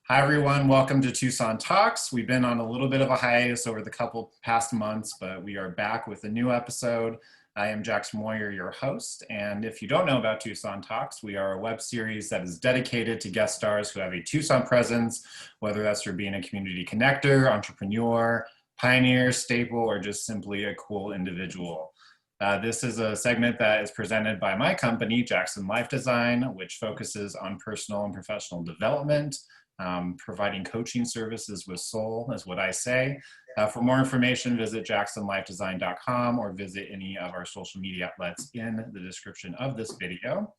Hi, everyone. Welcome to Tucson Talks. We've been on a little bit of a hiatus over the couple past months, but we are back with a new episode. I am Jackson Moyer, your host. And if you don't know about Tucson Talks, we are a web series that is dedicated to guest stars who have a Tucson presence, whether that's for being a community connector, entrepreneur, pioneer, staple, or just simply a cool individual. This is a segment that is presented by my company, Jackson Life Design, which focuses on personal and professional development. Providing coaching services with soul is what I say. For more information, visit jacksonlifedesign.com or visit any of our social media outlets in the description of this video.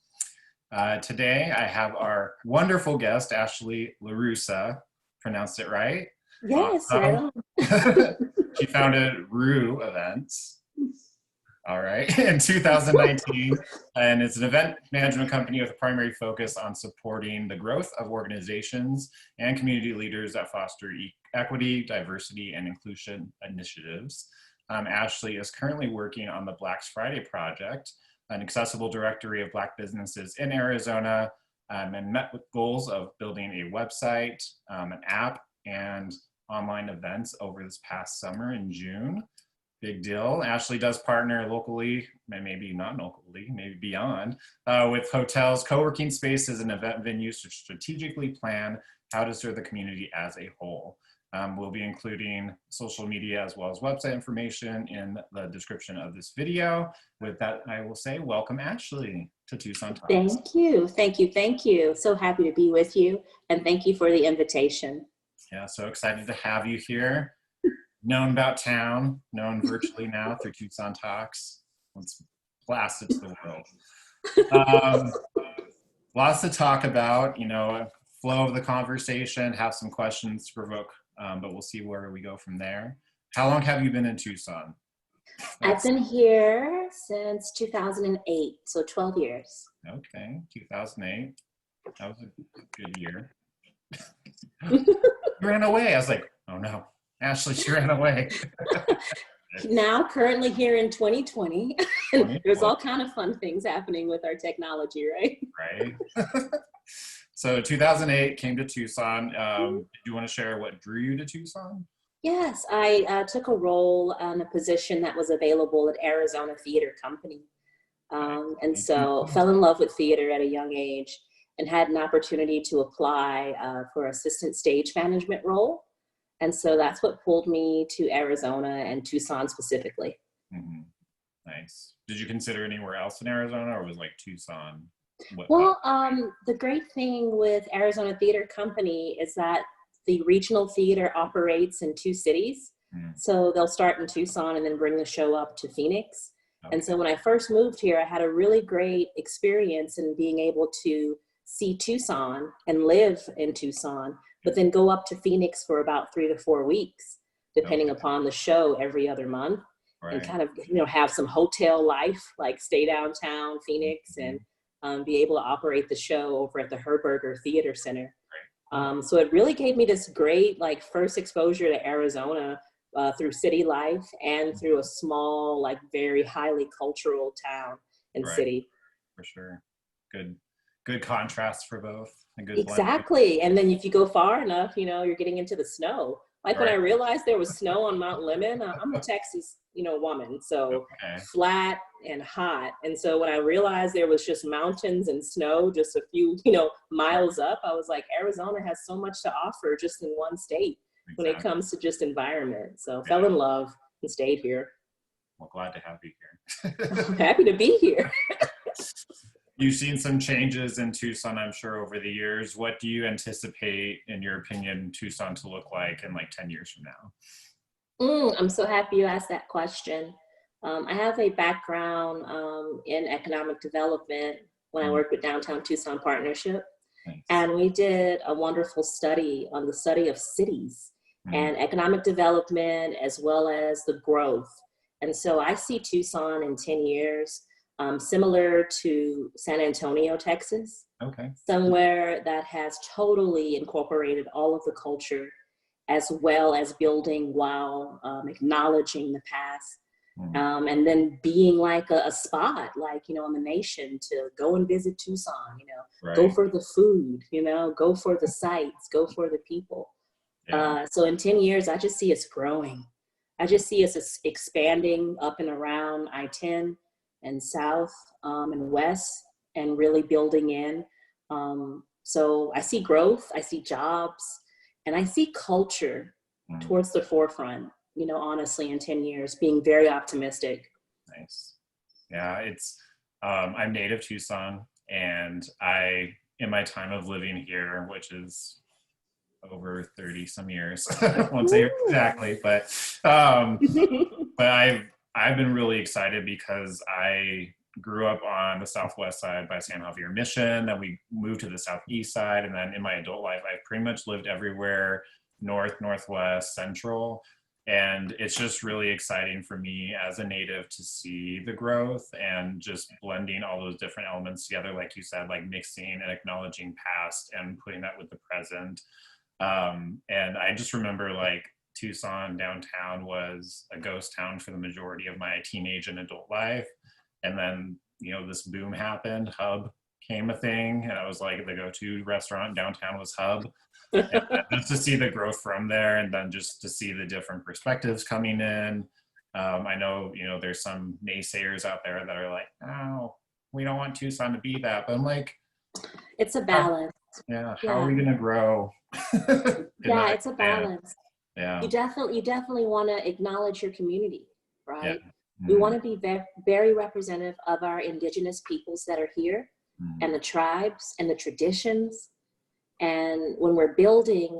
Today, I have our wonderful guest, Ashley LaRussa. Pronounced it right? Yes, right on. She founded Rue Events. All right, in 2019, and it's an event management company with a primary focus on supporting the growth of organizations and community leaders that foster equity, diversity, and inclusion initiatives. Ashley is currently working on the Black Friday Project, an accessible directory of Black businesses in Arizona, and met with goals of building a website, an app, and online events over this past summer in June. Big deal. Ashley does partner locally, and maybe not locally, maybe beyond, with hotels, co-working spaces, and event venues to strategically plan how to serve the community as a whole. We'll be including social media as well as website information in the description of this video. With that, I will say welcome, Ashley, to Tucson Talks. Thank you. Thank you. Thank you. So happy to be with you, and thank you for the invitation. Yeah, so excited to have you here. Known about town, known virtually now through Tucson Talks. Let's blast it to the world. Lots to talk about, flow of the conversation, have some questions to provoke, but we'll see where we go from there. How long have you been in Tucson? I've been here since 2008, so 12 years. Okay, 2008. That was a good year. You ran away. I was like, oh no. Ashley, she ran away. Now, currently here in 2020, and there's all kind of fun things happening with our technology, right? Right. So 2008 came to Tucson. Do you want to share what drew you to Tucson? Yes, I took a role on a position that was available at Arizona Theater Company. And so fell in love with theater at a young age and had an opportunity to apply for assistant stage management role. And so that's what pulled me to Arizona and Tucson specifically. Mm-hmm. Nice. Did you consider anywhere else in Arizona, or was like Tucson? The great thing with Arizona Theater Company is that the regional theater operates in 2 cities. Mm-hmm. So they'll start in Tucson and then bring the show up to Phoenix. Okay. And so when I first moved here, I had a really great experience in being able to see Tucson and live in Tucson, but then go up to Phoenix for about 3 to 4 weeks, depending upon the show every other month, right. And kind of, have some hotel life, like stay downtown Phoenix, mm-hmm. and be able to operate the show over at the Herberger Theater Center. Right. So it really gave me this great, first exposure to Arizona through city life and mm-hmm. through a small, very highly cultural town and right. city. For sure. Good contrast for both. Exactly. And then if you go far enough, you're getting into the snow. Right. When I realized there was snow on Mount Lemmon, I'm a Texas, woman, so okay. Flat and hot. And so when I realized there was just mountains and snow just a few, miles up, I was like, Arizona has so much to offer just in one state. Exactly. When it comes to just environment. So fell in love and stayed here. Well, glad to have you here. I'm happy to be here. You've seen some changes in Tucson, I'm sure, over the years. What do you anticipate, in your opinion, Tucson to look like in 10 years from now? I'm so happy you asked that question. I have a background in economic development when I worked with Downtown Tucson Partnership. Thanks. And we did a wonderful study on the study of cities and economic development as well as the growth. And so I see Tucson in 10 years. Similar to San Antonio, Texas. Okay. Somewhere that has totally incorporated all of the culture as well as building while acknowledging the past. And then being like a spot, like, you know, in the nation to go and visit Tucson, you know, Right. go for the food, you know, go for the sights, go for the people. Yeah. So in 10 years, I just see us growing. I just see us expanding up and around I-10 and south and west and really building in. So I see growth, I see jobs, and I see culture towards the forefront, you know, honestly, in 10 years, being very optimistic. Nice. Yeah, it's, I'm native Tucson, and in my time of living here, which is over 30 some years, I won't say exactly, but I've been really excited because I grew up on the southwest side by San Javier Mission, then we moved to the southeast side, and then in my adult life, I've pretty much lived everywhere, north, northwest, central. And it's just really exciting for me as a native to see the growth and just blending all those different elements together, like you said, like mixing and acknowledging past and putting that with the present. And I just remember like Tucson downtown was a ghost town for the majority of my teenage and adult life. And then, you know, this boom happened, Hub came a thing, and I was like, the go-to restaurant downtown was Hub. And just to see the growth from there, and then just to see the different perspectives coming in. I know, you know, there's some naysayers out there that are like, oh, we don't want Tucson to be that. But I'm like, it's a balance. How are we going to grow? Yeah, it's a balance. Yeah. You definitely want to acknowledge your community, right? Yeah. We want to be very representative of our indigenous peoples that are here and the tribes and the traditions. And when we're building,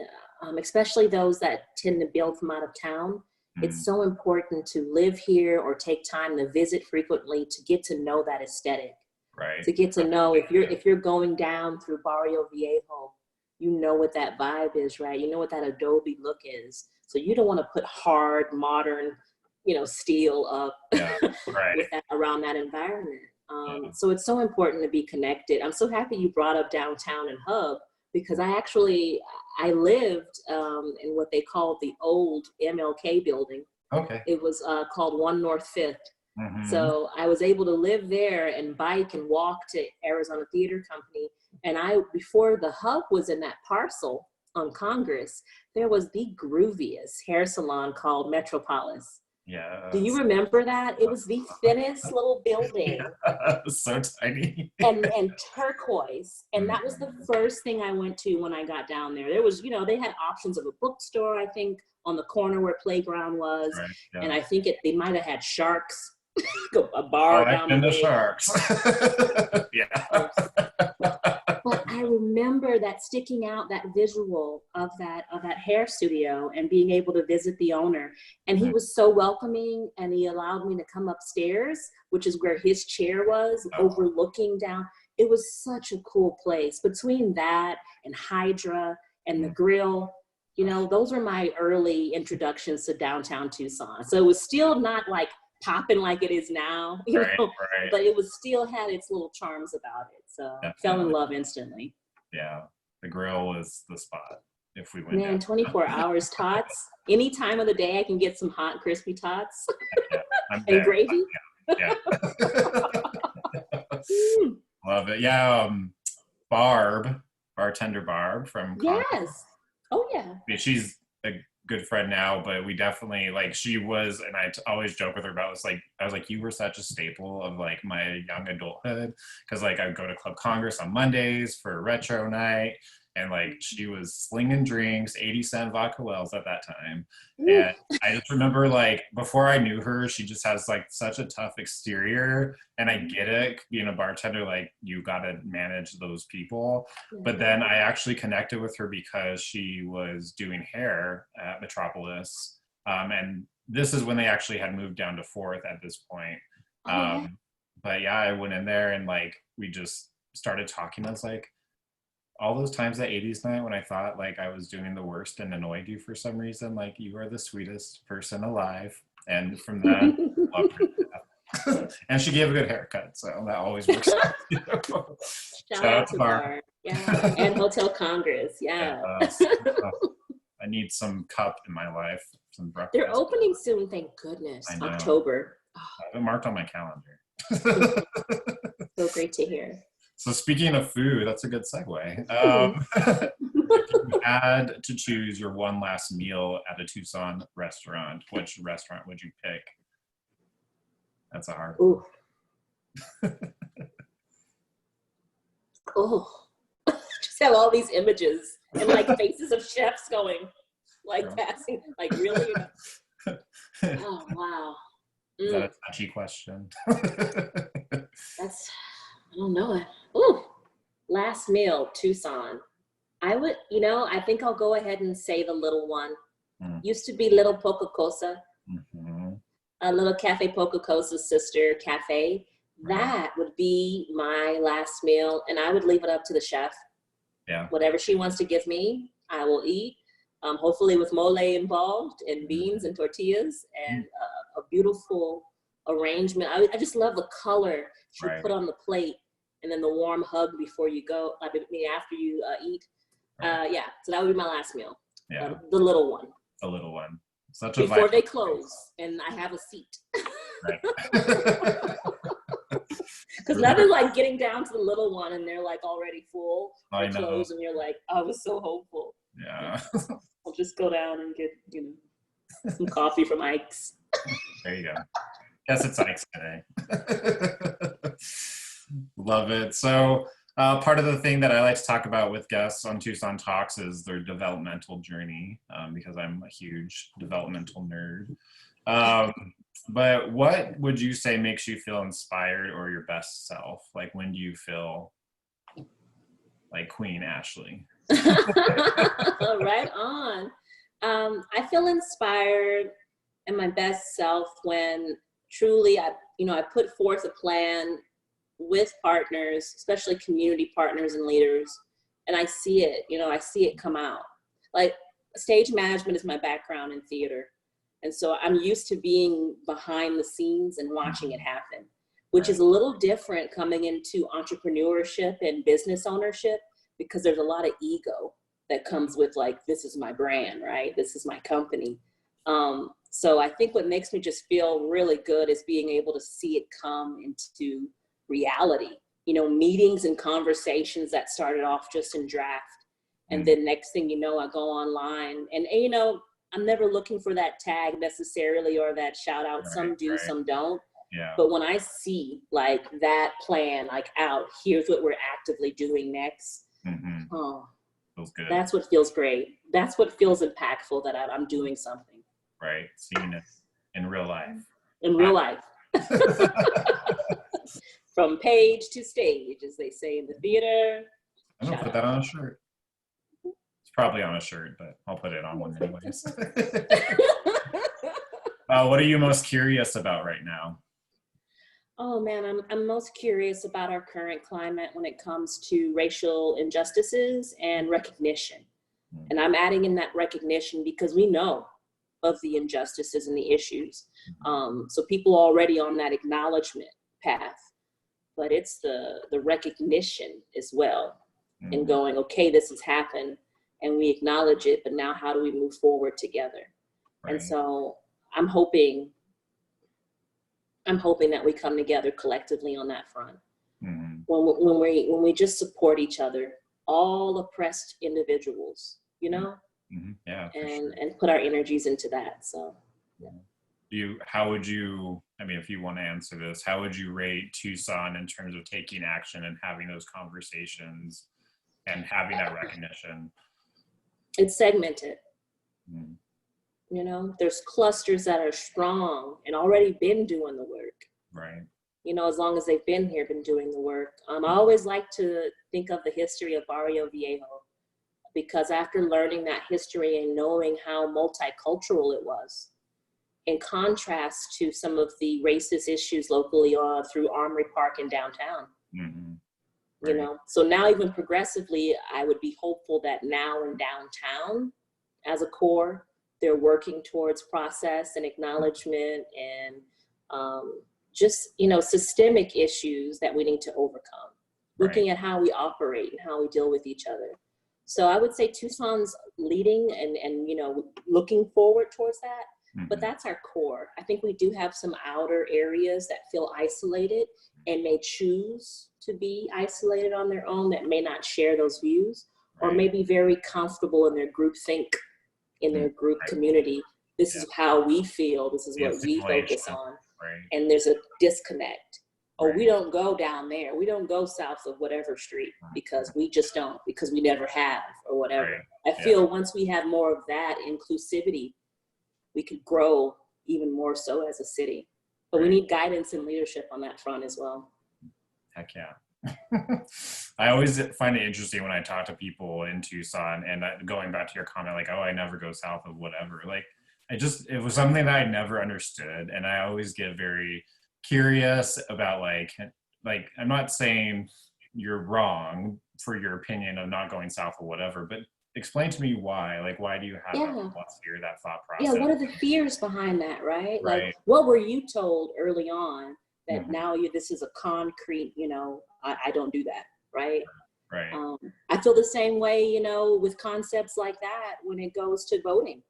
especially those that tend to build from out of town, it's so important to live here or take time to visit frequently to get to know that aesthetic. Right. To get to know if you're going down through Barrio Viejo, you know what that vibe is, right? You know what that adobe look is. So you don't want to put hard, modern, you know, steel up with that, around that environment. So it's so important to be connected. I'm so happy you brought up downtown and Hub, because I lived in what they called the old MLK building. Okay. It was called 1 North 5th. So I was able to live there and bike and walk to Arizona Theater Company. And before the Hub was in that parcel on Congress, there was the grooviest hair salon called Metropolis. Yeah. Do you remember that? It was the thinnest little building. It was so tiny. and turquoise. And that was the first thing I went to when I got down there. There was, you know, they had options of a bookstore, I think, on the corner where Playground was. Right, yeah. And I think they might have had Sharks, a bar down the way. The Sharks. Yeah. But I remember that sticking out, that visual of that hair studio, and being able to visit the owner. And he was so welcoming, and he allowed me to come upstairs, which is where his chair was, overlooking down. It was such a cool place. Between that and Hydra and the grill, you know, those were my early introductions to downtown Tucson. So it was still not like popping like it is now, you know, but it was still had its little charms about it. So fell in love instantly. Yeah, the grill was the spot if we went. Man, 24 hours tots. Any time of the day I can get some hot, crispy tots and gravy. Yeah. Love it. Yeah, bartender Barb from Congress. Yes. Oh yeah. She's a good friend now, but we definitely, like, she was, and I always joke with her about this, like, I was like, you were such a staple of like my young adulthood, because like I'd go to Club Congress on Mondays for retro night, and like she was slinging drinks, 80-cent vodka wells at that time. And I just remember, like, before I knew her, she just has like such a tough exterior, and I get it, being a bartender, like you got to manage those people. But then I actually connected with her because she was doing hair at Metropolis, and this is when they actually had moved down to 4th at this point. But yeah, I went in there and like we just started talking. I was like, all those times at 80s night when I thought like I was doing the worst and annoyed you for some reason, like you are the sweetest person alive. And from that, loved her to death. And she gave a good haircut, so that always works out. You know? Shout out to Barb. Yeah, and Hotel Congress. Yeah. I need some cup in my life. Some breakfast. They're opening soon, thank goodness. October. I have it marked on my calendar. So great to hear. So speaking of food, that's a good segue. If you had to choose your one last meal at a Tucson restaurant, which restaurant would you pick? That's a hard one. Ooh. Oh, just have all these images and like faces of chefs going, like passing, like really. Oh wow. Is that a touchy question? That's, I don't know it. Ooh, last meal, Tucson. I would, I think I'll go ahead and say the little one. Used to be Little Poca Cosa, a little Cafe Poca Cosa's sister cafe. That would be my last meal, and I would leave it up to the chef. Yeah. Whatever she wants to give me, I will eat. Hopefully with mole involved and beans and tortillas and a beautiful arrangement. I just love the color she put on the plate, and then the warm hug before you go, after you eat. Yeah, so that would be my last meal. Yeah. The little one. The little one. Such a before they close and I have a seat. Right. Because nothing like getting down to the little one and they're like already full. I know. Close and you're like, I was so hopeful. Yeah. I'll just go down and get, some coffee from Ike's. There you go. Guess it's Ike's today. Love it. So part of the thing that I like to talk about with guests on Tucson Talks is their developmental journey, because I'm a huge developmental nerd. But what would you say makes you feel inspired or your best self? Like, when do you feel like Queen Ashley? Right on. I feel inspired and my best self when truly I put forth a plan with partners, especially community partners and leaders, and I see it come out. Like, stage management is my background in theater. And so I'm used to being behind the scenes and watching it happen, which is a little different coming into entrepreneurship and business ownership, because there's a lot of ego that comes with, like, this is my brand, right? This is my company. So I think what makes me just feel really good is being able to see it come into reality, meetings and conversations that started off just in draft. And then next thing you know, I go online and I'm never looking for that tag necessarily or that shout out. Some do, some don't. Yeah. But when I see like that plan, like out, here's what we're actively doing next. Oh, feels good. That's what feels great. That's what feels impactful, that I'm doing something. Right. Seeing it in real life. In real life. From page to stage, as they say in the theater. I'm going to put that on a shirt. It's probably on a shirt, but I'll put it on one anyways. What are you most curious about right now? Oh man, I'm most curious about our current climate when it comes to racial injustices and recognition. And I'm adding in that recognition because we know of the injustices and the issues. So people are already on that acknowledgement path, but it's the recognition as well, and going, okay, this has happened and we acknowledge it, but now how do we move forward together? Right. And so I'm hoping that we come together collectively on that front. When we just support each other, all oppressed individuals, Yeah, and put our energies into that. So how would you, if you want to answer this, how would you rate Tucson in terms of taking action and having those conversations and having that recognition? It's segmented. There's clusters that are strong and already been doing the work. Right. As long as they've been here, been doing the work. I always like to think of the history of Barrio Viejo, because after learning that history and knowing how multicultural it was, in contrast to some of the racist issues locally through Armory Park in downtown. Right. So now even progressively, I would be hopeful that now in downtown as a core, they're working towards process and acknowledgement and just, systemic issues that we need to overcome. Right. Looking at how we operate and how we deal with each other. So I would say Tucson's leading and looking forward towards that. but that's our core. I think we do have some outer areas that feel isolated and may choose to be isolated on their own, that may not share those views, or may be very comfortable in their group think, in their group community. This is how we feel. This is what we focus on. And there's a disconnect. Oh, we don't go down there. We don't go south of whatever street because we just don't, because we never have or whatever. I feel once we have more of that inclusivity, we could grow even more so as a city. But we need guidance and leadership on that front as well. Heck yeah. I always find it interesting when I talk to people in Tucson, and going back to your comment, like, oh, I never go south of whatever. Like, it was something that I never understood. And I always get very curious about like, I'm not saying you're wrong for your opinion of not going south or whatever, but explain to me why. Like, why do you have that philosophy or that thought process? Yeah, what are the fears behind that, right? Like, what were you told early on that now this is a concrete, I don't do that, right? Right. I feel the same way, with concepts like that when it goes to voting.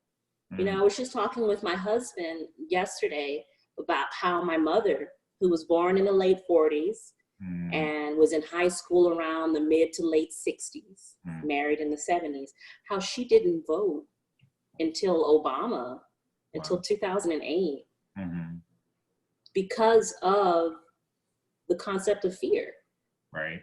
I was just talking with my husband yesterday about how my mother, who was born in the late 40s and was in high school around the mid to late 60s, married in the 70s, how she didn't vote until Obama, until 2008, because of the concept of fear,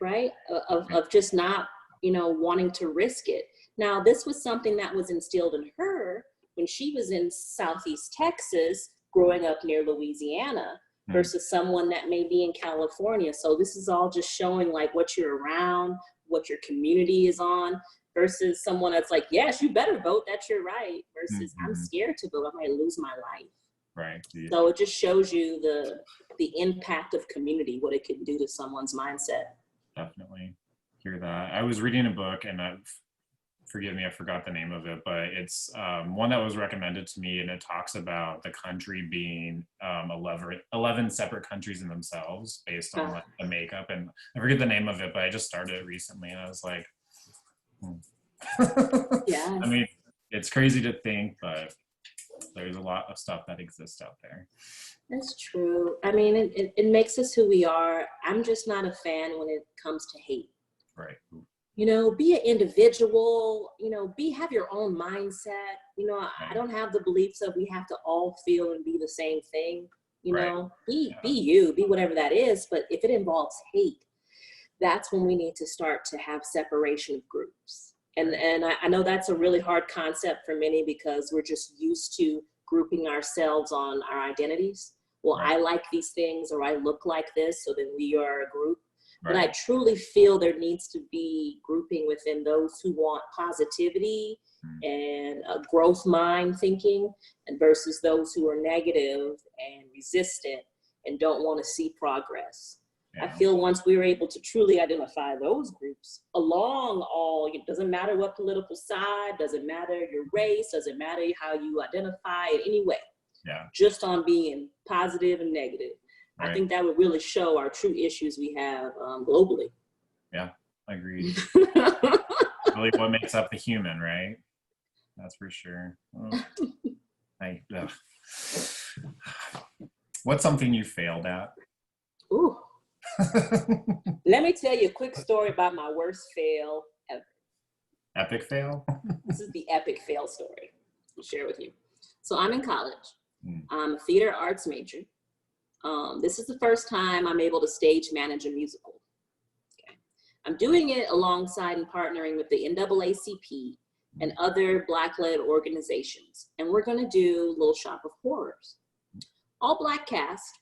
right? Of just not, wanting to risk it. Now, this was something that was instilled in her when she was in Southeast Texas, growing up near Louisiana, versus someone that may be in California. So this is all just showing like what you're around, what your community is on, versus someone that's like, yes, you better vote, that's your right, versus I'm scared to vote, I might lose my life. Right. Yeah. So it just shows you the impact of community, what it can do to someone's mindset. Definitely hear that. I was reading a book, and forgive me, I forgot the name of it, but it's one that was recommended to me, and it talks about the country being 11 separate countries in themselves based on like the makeup, and I forget the name of it, but I just started it recently, and I was like, yeah. I mean, it's crazy to think, but there's a lot of stuff that exists out there. That's true. I mean, it makes us who we are. I'm just not a fan when it comes to hate. Right. Be an individual, have your own mindset. I don't have the beliefs of we have to all feel and be the same thing, be you, be whatever that is. But if it involves hate, that's when we need to start to have separation of groups. And I know that's a really hard concept for many because we're just used to grouping ourselves on our identities. Well, I like these things, or I look like this, so then we are a group. But I truly feel there needs to be grouping within those who want positivity and a growth mind thinking, and versus those who are negative and resistant and don't want to see progress. I feel once we were able to truly identify those groups along it doesn't matter what political side, doesn't matter your race, doesn't matter how you identify in any way, just on being positive and negative. I think that would really show our true issues we have globally. Yeah, I agree. Really what makes up the human, right? That's for sure. What's something you failed at? Ooh. Let me tell you a quick story about my worst fail ever. Epic fail? This is the epic fail story I'll share with you. So I'm in college. I'm a theater arts major. This is the first time I'm able to stage manage a musical. Okay. I'm doing it alongside and partnering with the NAACP and other Black-led organizations. And we're going to do Little Shop of Horrors. All Black cast.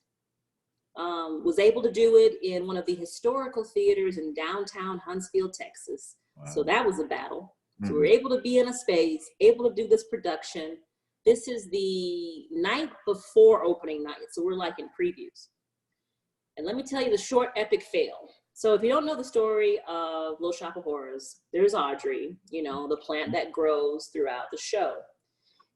Was able to do it in one of the historical theaters in downtown Huntsville, Texas. Wow. So that was a battle. So we were able to be in a space, able to do this production. This is the night before opening night. So we're like in previews. And let me tell you the short epic fail. So if you don't know the story of Little Shop of Horrors, there's Audrey, the plant that grows throughout the show.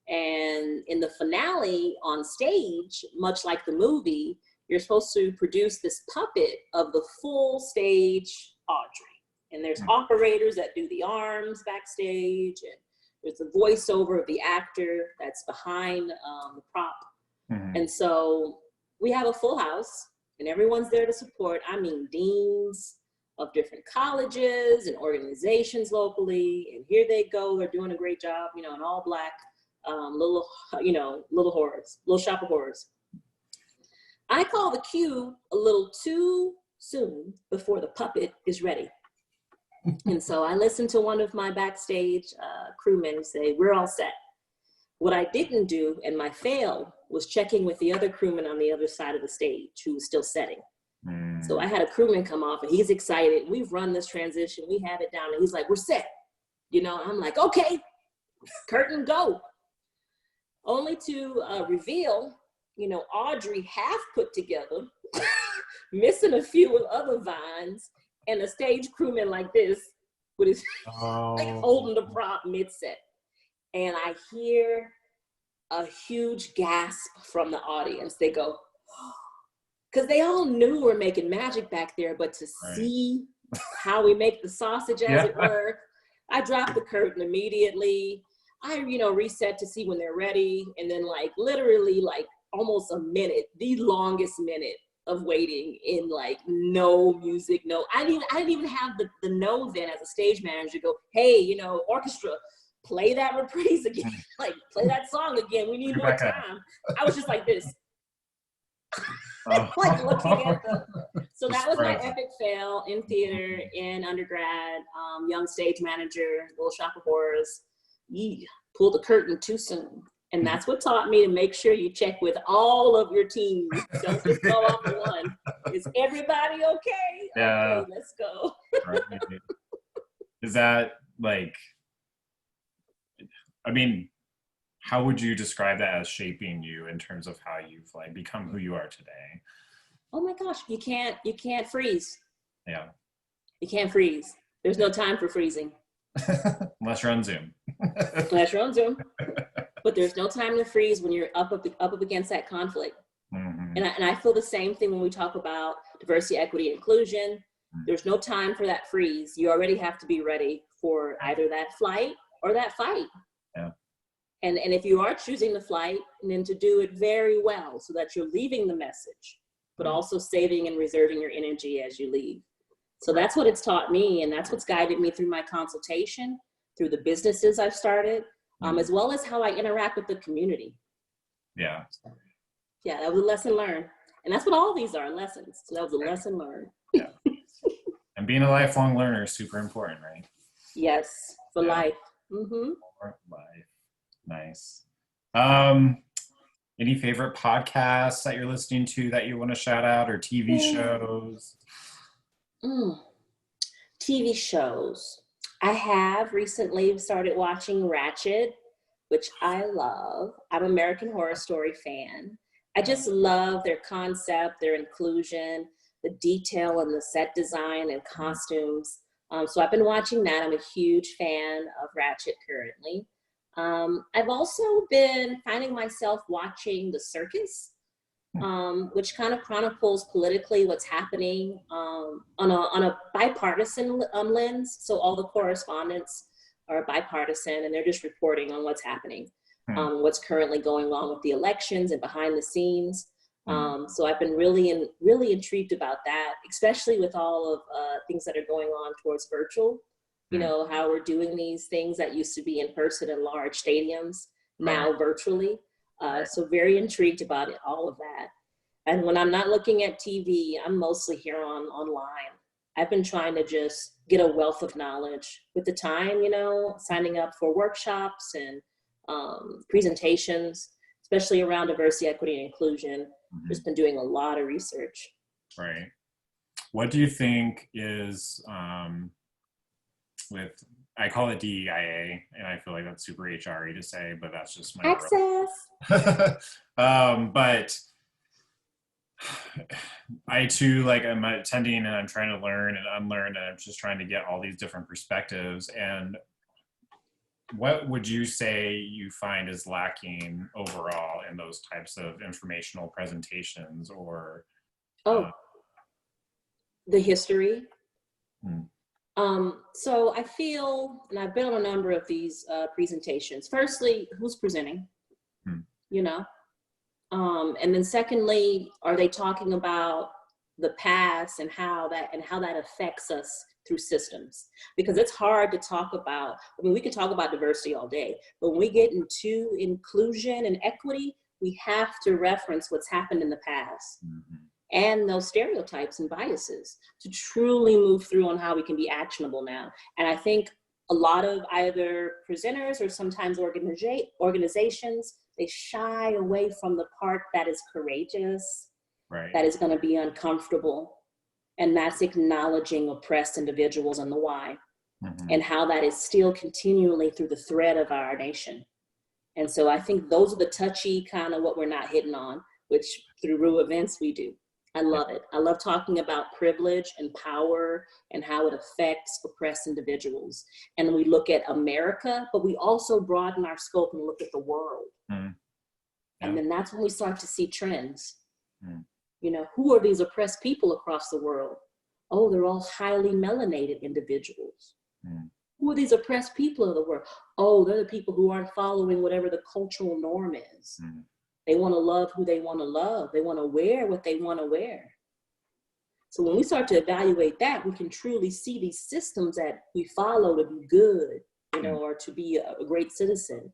And in the finale on stage, much like the movie, you're supposed to produce this puppet of the full stage Audrey. And there's operators that do the arms backstage, and There's a voiceover of the actor that's behind the prop. Mhm. And so we have a full house and everyone's there to support. I mean, deans of different colleges and organizations locally. And here they go, they're doing a great job, you know, in all black, little, you know, little horrors, little shop of horrors. I call the cue a little too soon before the puppet is ready. And so I listened to one of my backstage crewmen say, we're all set. What I didn't do, and my fail, was checking with the other crewman on the other side of the stage who was still setting. So I had a crewman come off and he's excited. We've run this transition. We have it down. And he's like, we're set. You know, I'm like, okay, curtain go. Only to reveal, you know, Audrey half put together, missing a few of other vines, and a stage crewman like this with his like holding the prop mid-set. And I hear a huge gasp from the audience. They go, because they all knew we're making magic back there, but to see how we make the sausage, as it were, I dropped the curtain immediately. I, you know, reset to see when they're ready. And then like literally like almost a minute, the longest minute of waiting in like no music, no, I didn't even have the no then as a stage manager go, hey, you know, orchestra, play that reprise again, like play that song again, we need more time. I was just like this. Like looking at so that was my epic fail in theater, in undergrad, young stage manager, Little Shop of Horrors. Pulled the curtain too soon. And that's what taught me to make sure you check with all of your teams. Don't just go off one. Is everybody okay? Yeah. Okay, let's go. Right. Is that like, I mean, how would you describe that as shaping you in terms of how you've like become who you are today? Oh my gosh, you can't freeze. Yeah. You can't freeze. There's no time for freezing. Unless you're on Zoom. Unless you're on Zoom. But there's no time to freeze when you're up against that conflict. Mm-hmm. And I feel the same thing when we talk about diversity, equity, inclusion. There's no time for that freeze. You already have to be ready for either that flight or that fight. Yeah. And if you are choosing the flight, then to do it very well so that you're leaving the message, but also saving and reserving your energy as you leave. So that's what it's taught me, and that's what's guided me through my consultation, through the businesses I've started, as well as how I interact with the community. Yeah. Yeah, that was a lesson learned. And that's what all these are, lessons. So that was a lesson learned. Yeah. And being a lifelong learner is super important, right? Yes, for life. Mm-hmm. For life. Nice. Any favorite podcasts that you're listening to that you want to shout out, or TV shows? TV shows. I have recently started watching Ratched, which I love. I'm an American Horror Story fan. I just love their concept, their inclusion, the detail and the set design and costumes. So I've been watching that. I'm a huge fan of Ratched currently. I've also been finding myself watching The Circus, which kind of chronicles politically what's happening on a bipartisan lens. So all the correspondents are bipartisan and they're just reporting on what's happening, what's currently going on with the elections and behind the scenes. So I've been really intrigued about that, especially with all of things that are going on towards virtual. You know, how we're doing these things that used to be in person in large stadiums, now virtually. So very intrigued about it, all of that. And when I'm not looking at TV, I'm mostly here online. I've been trying to just get a wealth of knowledge with the time, you know, signing up for workshops and presentations, especially around diversity, equity, and inclusion. Just been doing a lot of research. Right. What do you think is, I call it DEIA, and I feel like that's super HR-y to say, but that's just my access. But I too, like, I'm attending and I'm trying to learn and unlearn, and I'm just trying to get all these different perspectives. And what would you say you find is lacking overall in those types of informational presentations, or the history. So I feel, and I've been on a number of these presentations. Firstly, who's presenting? Hmm. You know, and then secondly, are they talking about the past and how that affects us through systems? Because it's hard to talk about. I mean, we can talk about diversity all day, but when we get into inclusion and equity, we have to reference what's happened in the past. Mhm. And those stereotypes and biases to truly move through on how we can be actionable now. And I think a lot of either presenters or sometimes organizations, they shy away from the part that is courageous, Right. that is going to be uncomfortable. And that's acknowledging oppressed individuals and the why, Mhm. and how that is still continually through the thread of our nation. And so I think those are the touchy kind of what we're not hitting on, which through RU events we do. I love it. I love talking about privilege and power and how it affects oppressed individuals. And we look at America, but we also broaden our scope and look at the world. Mm. Yeah. And then that's when we start to see trends. Mm. You know, who are these oppressed people across the world? Oh, they're all highly melanated individuals. Mm. Who are these oppressed people of the world? Oh, they're the people who aren't following whatever the cultural norm is. Mm. They want to love who they want to love. They want to wear what they want to wear. So when we start to evaluate that, we can truly see these systems that we follow to be good, you know, or to be a great citizen.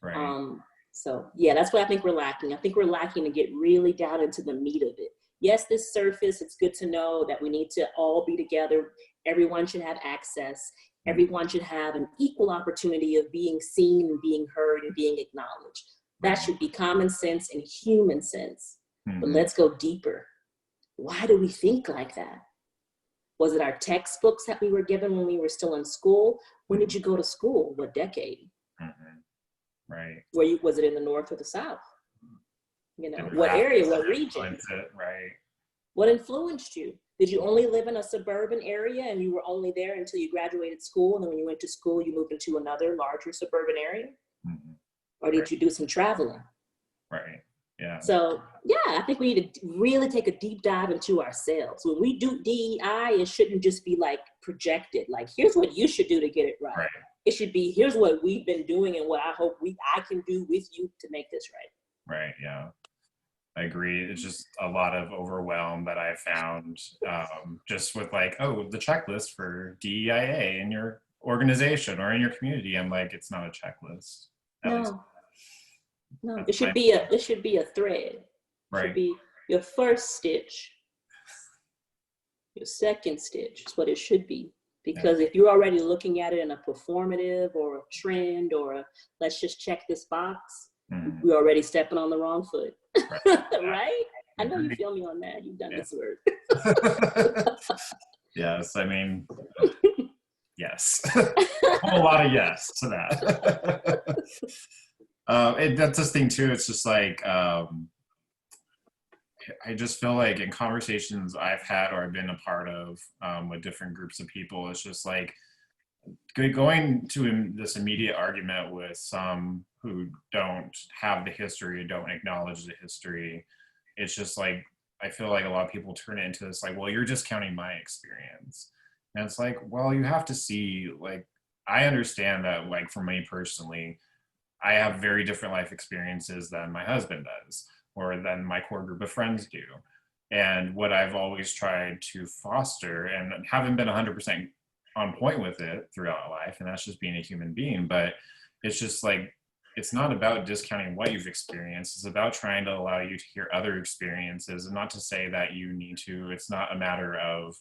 Right. So yeah, that's what I think we're lacking. I think we're lacking to get really down into the meat of it. Yes, this surface, it's good to know that we need to all be together. Everyone should have access. Everyone should have an equal opportunity of being seen and being heard and being acknowledged. That should be common sense and human sense. But let's go deeper. Why do we think like that? Was it our textbooks that we were given when we were still in school? When did you go to school? What decade? Right. Was it in the North or the South? You know, what area, what region? Right. What influenced you? Did you only live in a suburban area and you were only there until you graduated school, and then when you went to school, you moved into another larger suburban area? Mm-hmm. Or did you do some traveling? Right. Yeah. So yeah, I think we need to really take a deep dive into ourselves. When we do DEI, it shouldn't just be like projected, like here's what you should do to get it right. Right. It should be here's what we've been doing and what I hope I can do with you to make this right. Right. Yeah. I agree. It's just a lot of overwhelm that I found just with like, oh, the checklist for DEIA in your organization or in your community. I'm like, it's not a checklist. No, it should be a thread. Right. It should be your first stitch, your second stitch is what it should be. Because if you're already looking at it in a performative or a trend or a let's just check this box, we're already stepping on the wrong foot. Right? I know you feel me on that. You've done this work. Yes, I mean, yes. A whole lot of yes to that. That's this thing too. It's just like, I just feel like in conversations I've had or I've been a part of with different groups of people, it's just like going to this immediate argument with some who don't have the history, don't acknowledge the history. It's just like, I feel like a lot of people turn it into this like, well, you're discounting my experience. And it's like, well, you have to see, like, I understand that, like, for me personally, I have very different life experiences than my husband does, or than my core group of friends do. And what I've always tried to foster, and haven't been 100% on point with it throughout life, and that's just being a human being, but it's just like, it's not about discounting what you've experienced. It's about trying to allow you to hear other experiences, and not to say that you need to, it's not a matter of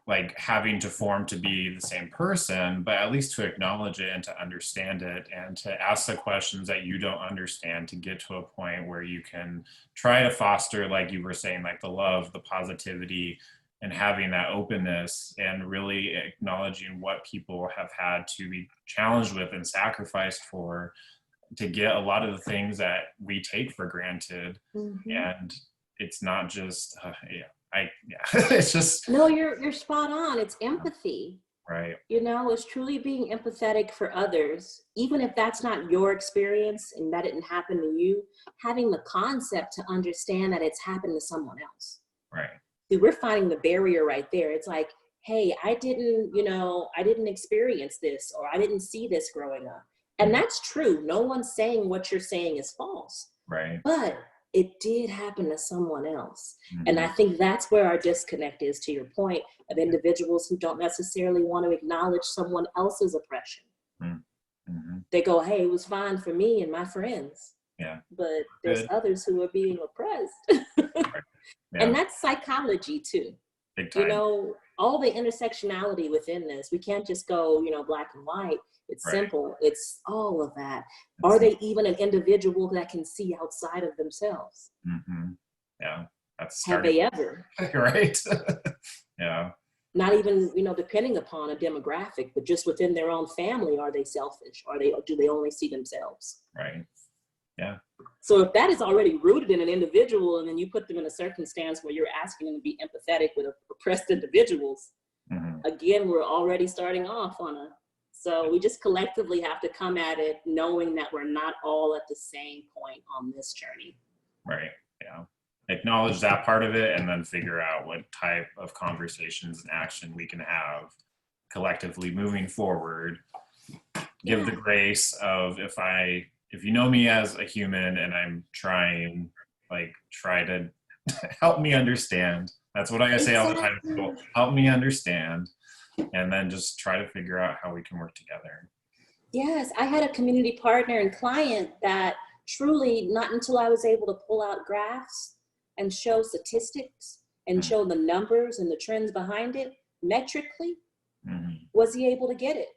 like having to form to be the same person, but at least to acknowledge it and to understand it and to ask the questions that you don't understand, to get to a point where you can try to foster, like you were saying, like the love, the positivity, and having that openness, and really acknowledging what people have had to be challenged with and sacrificed for to get a lot of the things that we take for granted. And it's not just it's just, no, you're spot on. It's empathy, right? You know, it's truly being empathetic for others, even if that's not your experience and that didn't happen to you. Having the concept to understand that it's happened to someone else. Right. See, we're finding the barrier right there. It's like, hey, I didn't, I didn't experience this, or I didn't see this growing up. And that's true. No one's saying what you're saying is false, Right. but it did happen to someone else. And I Mhm. think that's where our disconnect is, to your point, of individuals who don't necessarily want to acknowledge someone else's oppression. Mm. Mhm. They go, hey, it was fine for me and my friends, Yeah. but there's Good. others who are being oppressed. Right. And Yeah. that's psychology too. Big time. All the intersectionality within this, we can't just go, black and white. It's Right. simple. It's all of that. Are It's, they even an individual that can see outside of themselves? mhm. Yeah. That's Have starting. they ever? Right. Yeah. Not even, depending upon a demographic, but just within their own family, are they selfish? Do they only see themselves? Right. Yeah. So if that is already rooted in an individual, and then you put them in a circumstance where you're asking them to be empathetic with oppressed individuals, Mhm. again, we're already starting off on so we just collectively have to come at it knowing that we're not all at the same point on this journey. Right. Yeah. Acknowledge that part of it and then figure out what type of conversations and action we can have collectively moving forward. Give the grace of if you know me as a human and I'm trying, like, try to help me understand. That's what I say all the time to people. Exactly. Help me understand. And then just try to figure out how we can work together. Yes, I had a community partner and client that truly, not until I was able to pull out graphs and show statistics and Mhm. show the numbers and the trends behind it metrically, Mhm. was he able to get it.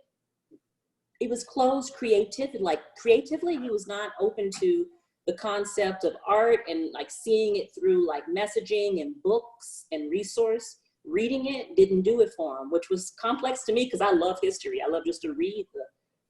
It was closed creatively, he was not open to the concept of art and like seeing it through like messaging and books and resource. Reading it didn't do it for him, which was complex to me because I love history. I love just to read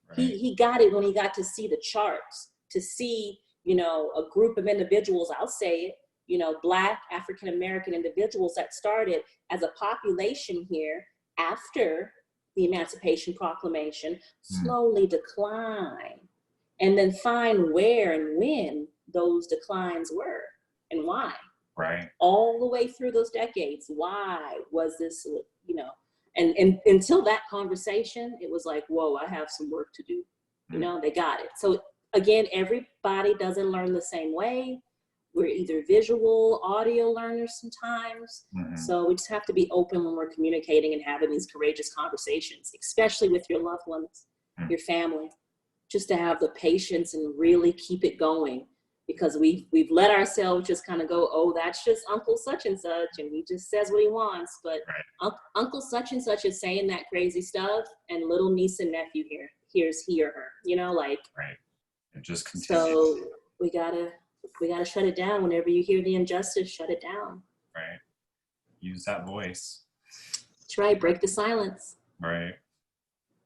Right. he got it when he got to see the charts, to see, a group of individuals, I'll say it, Black African American individuals that started as a population here after the Emancipation Proclamation Mm. slowly decline, and then find where and when those declines were and why. Right. All the way through those decades, why was this, and until that conversation, it was like, whoa, I have some work to do. They got it. So again, everybody doesn't learn the same way. We're either visual, audio learners sometimes. Mhm. So we just have to be open when we're communicating and having these courageous conversations, especially with your loved ones, your family, just to have the patience and really keep it going. Because we've let ourselves just kind of go, oh, that's just Uncle such and such, and he just says what he wants. But Right. Uncle such and such is saying that crazy stuff, and little niece and nephew hears he or her. Right. It just continues. So we gotta shut it down. Whenever you hear the injustice, shut it down. Right. Use that voice. That's right. Break the silence. Right.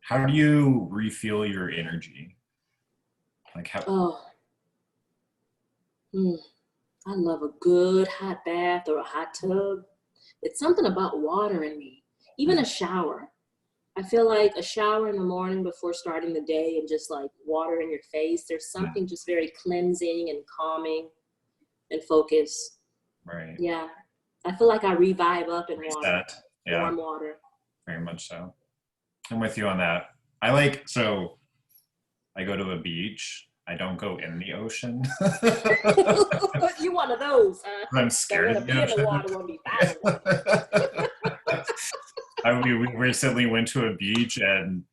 How do you refuel your energy? Like how? Oh, I love a good hot bath or a hot tub. It's something about water in me. Even a shower. I feel like a shower in the morning before starting the day and just like water in your face. There's something just very cleansing and calming and focused. Right. Yeah. I feel like I revive up in water. Reset. Yeah. Warm water. Very much so. I'm with you on that. I go to a beach. I don't go in the ocean. You one of those, huh? I'm scared of the Be in ocean. the water, won't be We recently went to a beach and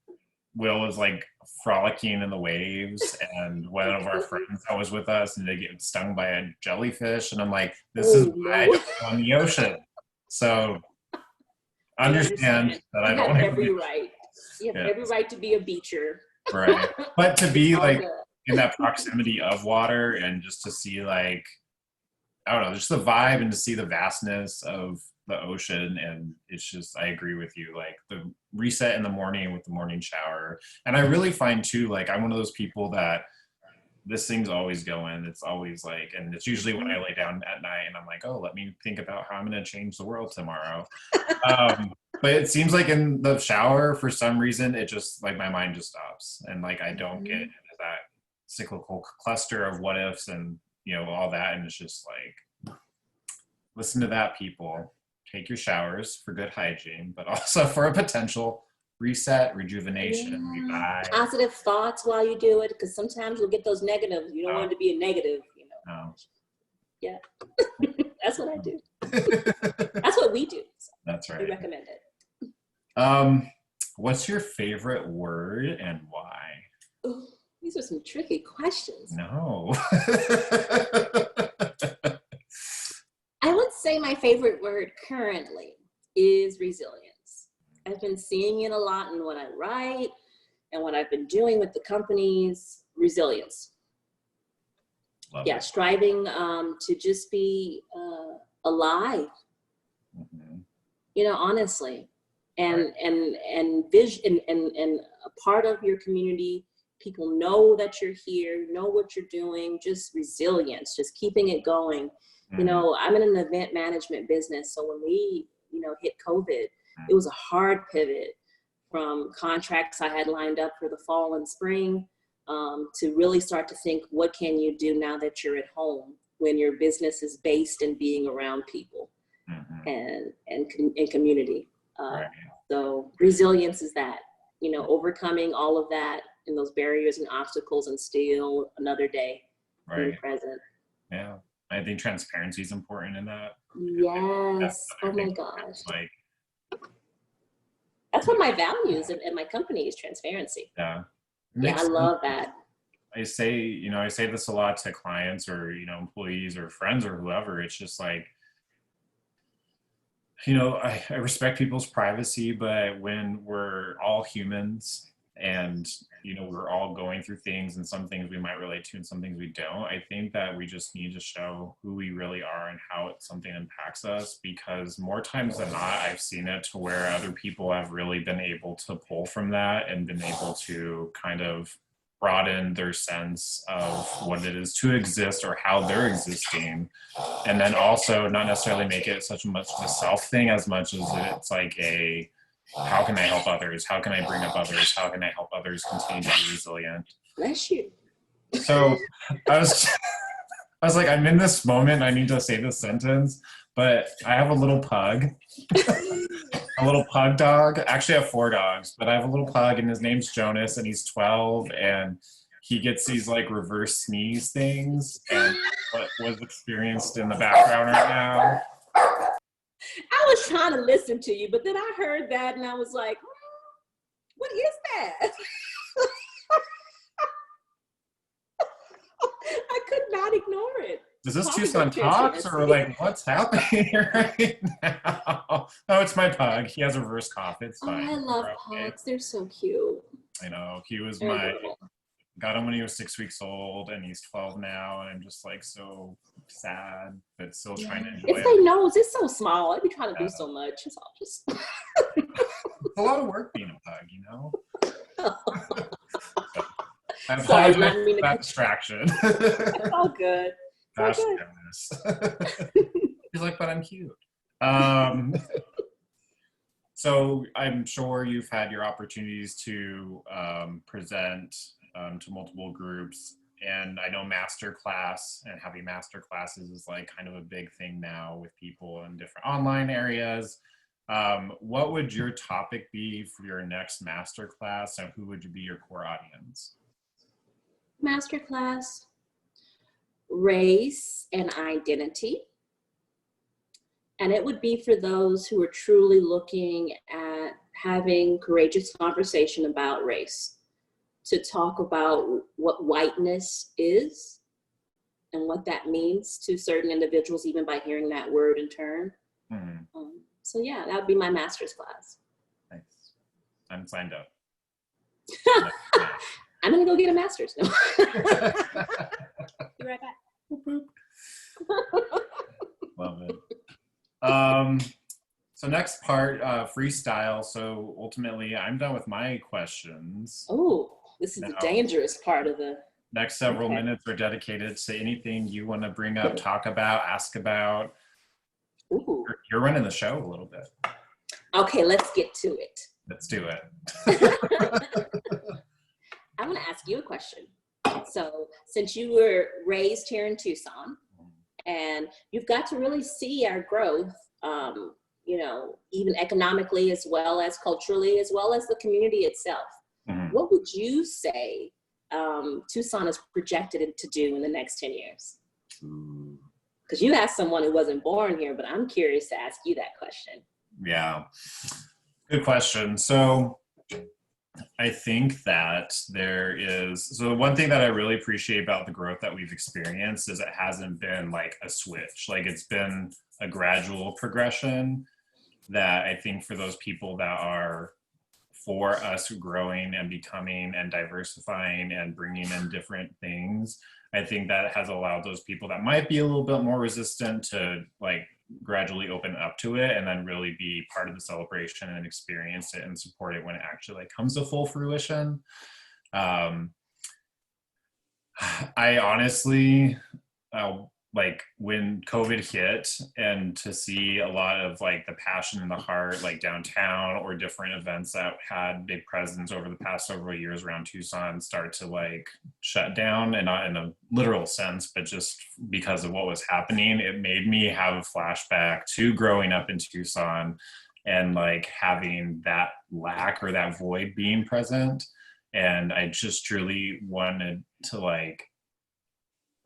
Will was like frolicking in the waves, and one of our friends that was with us, and they get stung by a jellyfish, and I'm like, this is why I don't go in the ocean. So understand that I don't have every right. You have every right to be a beacher. Right. But to be like in that proximity of water and just to see like, I don't know, just the vibe and to see the vastness of the ocean. And it's just, I agree with you, like the reset in the morning with the morning shower. And I really find too, like I'm one of those people that this thing's always going. It's always like, and it's usually when I lay down at night and I'm like, oh, let me think about how I'm going to change the world tomorrow. But it seems like in the shower, for some reason, it just like my mind just stops. And like, I don't get into that cyclical cluster of what ifs and, all that. And it's just like, listen to that, people. take your showers for good hygiene, but also for a potential reset, rejuvenation, revive. Positive thoughts while you do it, because sometimes you'll get those negatives. You don't want it to be a negative, you know. No. Yeah, that's what I do. That's what we do. So That's right. we recommend it. What's your favorite word and why? Ooh, these are some tricky questions. No. I would say my favorite word currently is resilience. I've been seeing it a lot in what I write and what I've been doing with the companies. Resilience. Love Yeah, it. striving to just be alive. Mm-hmm. You know, honestly, and Right. and vision and a part of your community. People know that you're here, know what you're doing. Just resilience, just keeping it going. You know, I'm in an event management business, so when we, you know, hit COVID, it was a hard pivot from contracts I had lined up for the fall and spring to really start to think, what can you do now that you're at home when your business is based in being around people and community. Right. So resilience is that, you know, overcoming all of that and those barriers and obstacles and still another day being Right. present. Yeah. I think transparency is important in that. Yes. Oh my think gosh. Like, That's one of my values in my company is transparency. yeah. It Yeah, makes I love that. I say this a lot to clients or, you know, employees or friends or whoever. It's just like, you know, I respect people's privacy, but when we're all humans and, you know, we're all going through things and some things we might relate to and some things we don't, I think that we just need to show who we really are and how something impacts us, because more times than not, I've seen it to where other people have really been able to pull from that and been able to kind of broaden their sense of what it is to exist or how they're existing, and then also not necessarily make it such much of a self thing as much as it's like a how can I help others, how can I bring up others, how can I help others continue to be resilient. Bless you. So I was like, I'm in this moment, I need to say this sentence, but I have a little pug. A little pug dog. Actually, I have 4 dogs, but I have a little pug, and his name's Jonas, and he's 12, and he gets these like reverse sneeze things, and what was experienced in the background right now. I was trying to listen to you, but then I heard that and I was like, what is that? I could not ignore it. Is this Probably Tucson good Talks, or PTSD. like what's happening here right now? Oh, it's my pug. He has a reverse cough. It's Oh, fine. I love We're okay. pugs. They're so cute. I know. He was They're my adorable. got him when he was 6 weeks old, and he's 12 now, and I'm just like so sad, but still trying to enjoy It's it. their nose. It's so small. I'd be trying to do so much. It's all just. It's a lot of work being a pug, you know? I Sorry, apologize not mean for to that cut distraction. It's all good. Gosh, good. goodness. He's like, but I'm cute. So I'm sure you've had your opportunities to present to multiple groups, and I know masterclass and having master classes is like kind of a big thing now with people in different online areas. What would your topic be for your next masterclass, and who would be your core audience? Masterclass, race and identity. And it would be for those who are truly looking at having courageous conversation about race, to talk about what whiteness is and what that means to certain individuals, even by hearing that word and term. So yeah, that would be my master's class. Thanks. I'm signed up. I'm gonna go get a master's. No. Be right back. Boop, boop. Love it. So next part, freestyle. So ultimately, I'm done with my questions. Oh, this is the dangerous part of the. Next several minutes are dedicated to anything you want to bring up, talk about, ask about. Ooh. You're running the show a little bit. Okay, let's get to it. Let's do it. I want to ask you a question. So since you were raised here in Tucson and you've got to really see our growth you know, even economically as well as culturally, as well as the community itself. Mhm. What would you say Tucson is projected to do in the next 10 years? Ooh. Because you asked someone who wasn't born here, but I'm curious to ask you that question. Yeah, good question. So I think that there is, so one thing that I really appreciate about the growth that we've experienced is it hasn't been like a switch. Like it's been a gradual progression that I think for those people that are for us growing and becoming and diversifying and bringing in different things, I think that has allowed those people that might be a little bit more resistant to like gradually open up to it and then really be part of the celebration and experience it and support it when it actually like comes to full fruition. um I honestly, like when COVID hit and to see a lot of like the passion and the heart, like downtown or different events that had big presence over the past several years around Tucson start to like shut down, and not in a literal sense, but just because of what was happening, it made me have a flashback to growing up in Tucson and like having that lack or that void being present. And I just truly wanted to like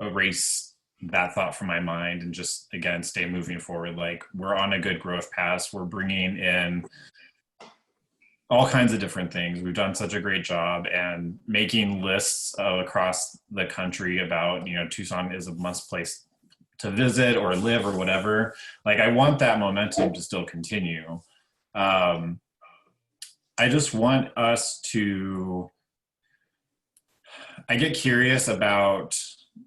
erase that thought from my mind and just again stay moving forward. Like we're on a good growth path, we're bringing in all kinds of different things, we've done such a great job, and making lists across the country about, you know, Tucson is a must place to visit or live or whatever. Like I want that momentum to still continue. um, I just want us to, I get curious about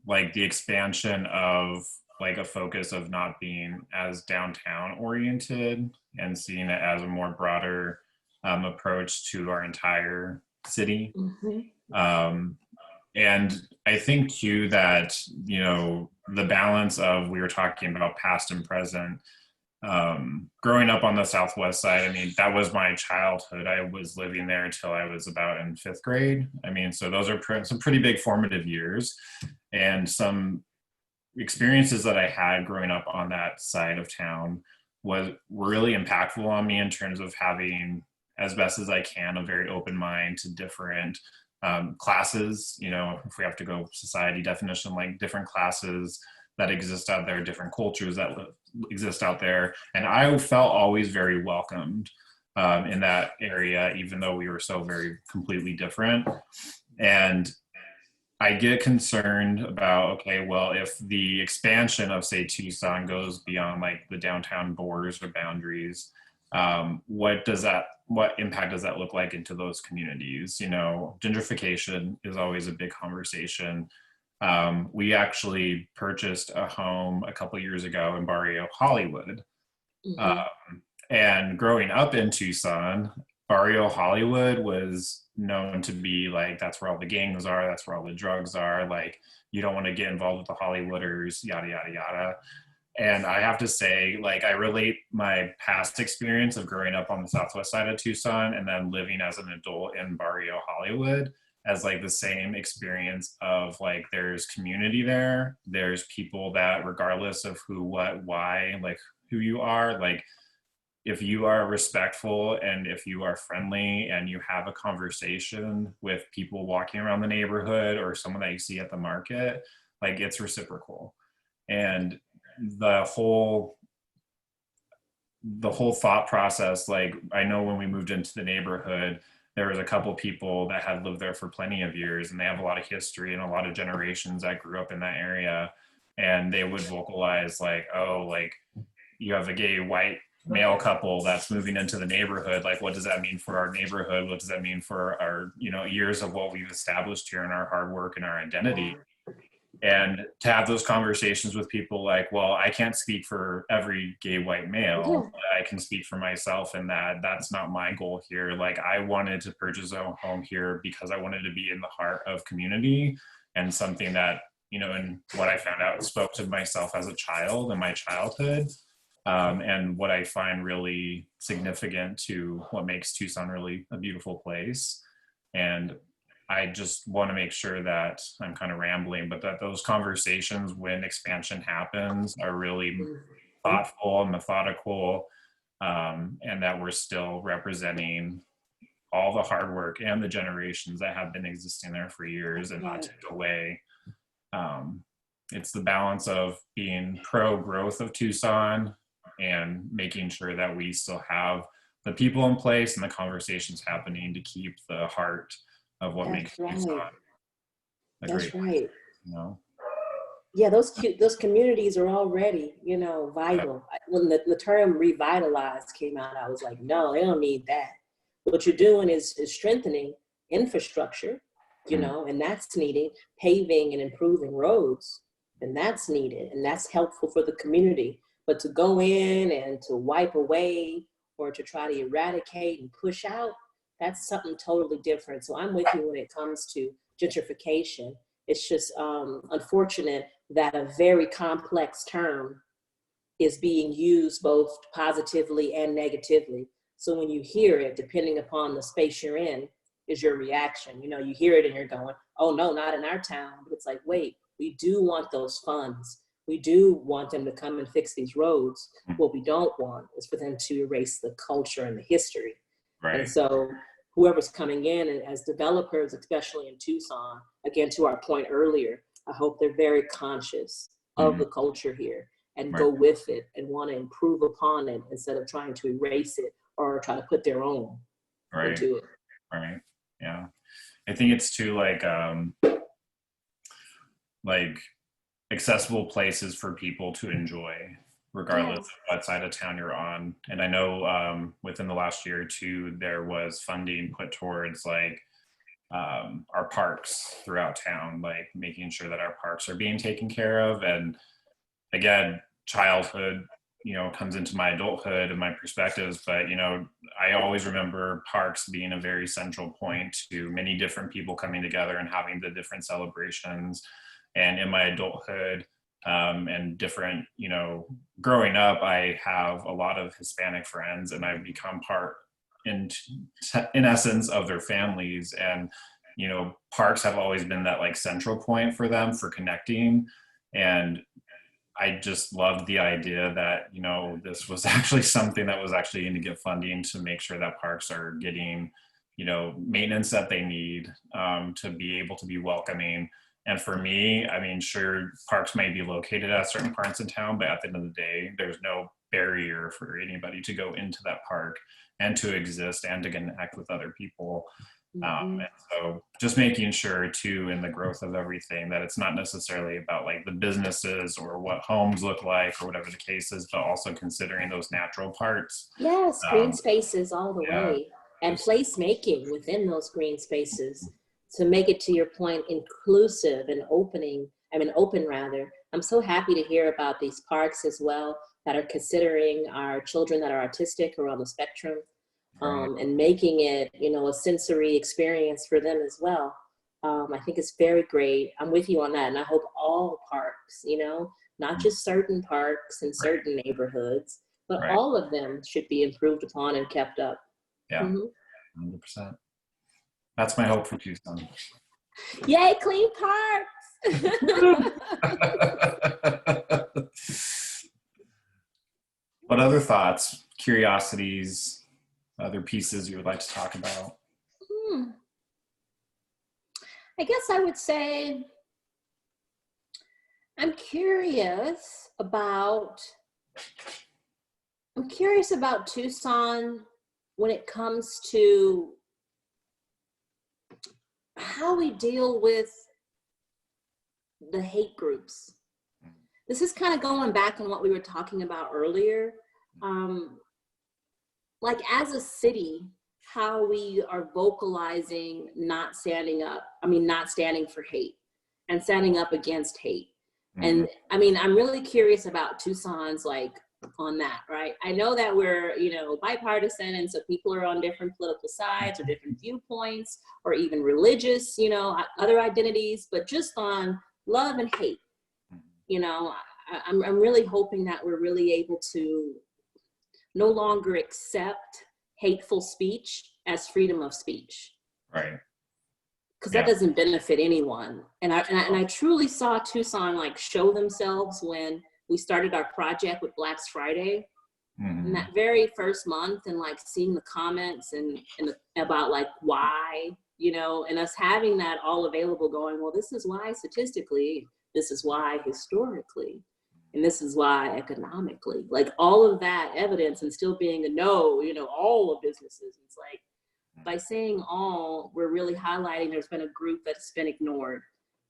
like the expansion of like a focus of not being as downtown oriented and seeing it as a more broader approach to our entire city. Mhm. Um, and I think too that, you know, the balance of, we were talking about past and present. Growing up on the southwest side, I mean, that was my childhood. I was living there until I was about in fifth grade. I mean, so those are some pretty big formative years, and some experiences that I had growing up on that side of town were really impactful on me in terms of having, as best as I can, a very open mind to different classes. You know, if we have to go society definition, like different classes that exist out there, different cultures that exist out there, and I felt always very welcomed in that area, even though we were so very completely different. And I get concerned about, okay, well, if the expansion of, say, Tucson goes beyond like the downtown borders or boundaries, what impact does that look like into those communities? You know, gentrification is always a big conversation. We actually purchased a home a couple years ago in Barrio Hollywood. Mhm. Um, and growing up in Tucson, Barrio Hollywood was known to be like, that's where all the gangs are, that's where all the drugs are. Like, you don't want to get involved with the Hollywooders, yada, yada, yada. And I have to say, like, I relate my past experience of growing up on the southwest side of Tucson and then living as an adult in Barrio Hollywood as like the same experience of like, there's community there, there's people that regardless of who, what, why, like who you are, like if you are respectful and if you are friendly and you have a conversation with people walking around the neighborhood or someone that you see at the market, like it's reciprocal. And the whole thought process, like I know when we moved into the neighborhood, there was a couple people that had lived there for plenty of years and they have a lot of history and a lot of generations that grew up in that area, and they would vocalize like, oh, like you have a gay white male couple that's moving into the neighborhood, like what does that mean for our neighborhood, what does that mean for our, you know, years of what we've established here and our hard work and our identity. And to have those conversations with people like, well, I can't speak for every gay white male, Yeah. but I can speak for myself, and that's not my goal here. Like I wanted to purchase a home here because I wanted to be in the heart of community, and something that, you know, and what I found out spoke to myself as a child in my childhood. And what I find really significant to what makes Tucson really a beautiful place. And I just want to make sure that I'm kind of rambling, but that those conversations when expansion happens are really thoughtful and methodical, and that we're still representing all the hard work and the generations that have been existing there for years and not take away. It's the balance of being pro growth of Tucson and making sure that we still have the people in place and the conversations happening to keep the heart of what makes Tucson a great place, you know? Yeah, those communities are already, you know, vital. When the term revitalized came out, I was like, no, they don't need that. What you're doing is strengthening infrastructure, you know, and that's needed. Paving and improving roads, and that's needed, and that's helpful for the community. But to go in and to wipe away or to try to eradicate and push out, that's something totally different. So I'm with you when it comes to gentrification. It's just unfortunate that a very complex term is being used both positively and negatively. So when you hear it, depending upon the space you're in, is your reaction. You know, you hear it and you're going, oh no, not in our town. But it's like, wait, we do want those funds. We do want them to come and fix these roads. What we don't want is for them to erase the culture and the history. Right. And so whoever's coming in and as developers, especially in Tucson, again, to our point earlier, I hope they're very conscious of the culture here and go with it and want to improve upon it instead of trying to erase it or try to put their own into it. Right. Yeah. I think it's too like accessible places for people to enjoy regardless of what side of town you're on. And I know within the last year or two, there was funding put towards like our parks throughout town, like making sure that our parks are being taken care of. And again, childhood, you know, comes into my adulthood and my perspectives, but you know, I always remember parks being a very central point to many different people coming together and having the different celebrations. And in my adulthood, and different, you know, growing up, I have a lot of Hispanic friends and I've become part in essence of their families. And, you know, parks have always been that like central point for them for connecting. And I just loved the idea that, you know, this was actually something that was actually going to get funding to make sure that parks are getting, you know, maintenance that they need to be able to be welcoming. And for me, I mean, sure, parks may be located at certain parts of town, but at the end of the day, there's no barrier for anybody to go into that park and to exist and to connect with other people. And so just making sure too, in the growth of everything, that it's not necessarily about like the businesses or what homes look like or whatever the case is, but also considering those natural parts. Yes, green spaces all the way, and placemaking within those green spaces to make it, to your point, inclusive and open rather. I'm so happy to hear about these parks as well that are considering our children that are autistic or on the spectrum. And making it, you know, a sensory experience for them as well. I think it's very great. I'm with you on that. And I hope all parks, you know, not just certain parks in certain neighborhoods, but all of them should be improved upon and kept up. Yeah, 100%. That's my hope for Tucson. Yay, clean parks! What other thoughts, curiosities, other pieces you would like to talk about? I guess I would say I'm curious about Tucson when it comes to how we deal with the hate groups. This is kind of going back on what we were talking about earlier. Like as a city, how we are vocalizing not standing for hate and standing up against hate. And I mean, I'm really curious about Tucson's like on that, right? I know that we're, you know, bipartisan, and so people are on different political sides or different viewpoints or even religious, you know, other identities, but just on love and hate, you know, I'm really hoping that we're really able to no longer accept hateful speech as freedom of speech. Right. Because that doesn't benefit anyone. And I truly saw Tucson like show themselves when we started our project with Blacks Friday. in that very first month, and like seeing the comments and about like why, you know, and us having that all available going, well, this is why statistically, this is why historically, and this is why economically, like all of that evidence, and still being a no, you know, all of businesses. It's like, by saying all, we're really highlighting there's been a group that's been ignored.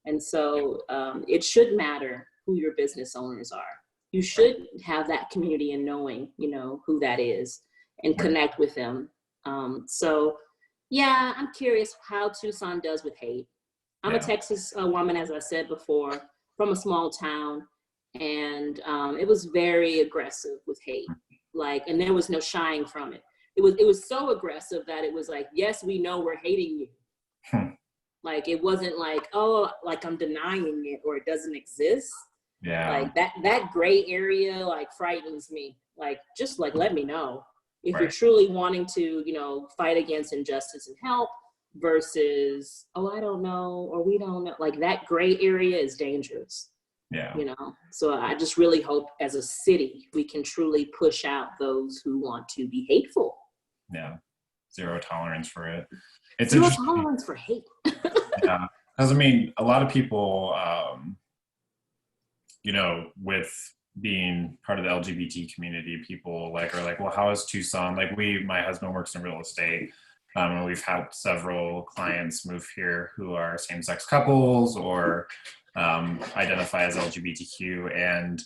And so it should matter who your business owners are. You should have that community and knowing, you know, who that is and connect with them. So yeah, I'm curious how Tucson does with hate. I'm a Texas woman, as I said before, from a small town, and it was very aggressive with hate. Like, and there was no shying from it. It was so aggressive that it was like, yes, we know we're hating you. Like, it wasn't like, oh, like I'm denying it or it doesn't exist. Like that gray area like frightens me. Like, just like, let me know if you're truly wanting to, you know, fight against injustice and help versus, oh, I don't know, or we don't know. Like, that gray area is dangerous. You know, so I just really hope as a city we can truly push out those who want to be hateful. Zero tolerance for it. It's zero tolerance for hate. Because I mean, a lot of people, you know, with being part of the LGBT community, people like are like, well, how is Tucson? Like, my husband works in real estate. And we've had several clients move here who are same-sex couples or identify as LGBTQ, and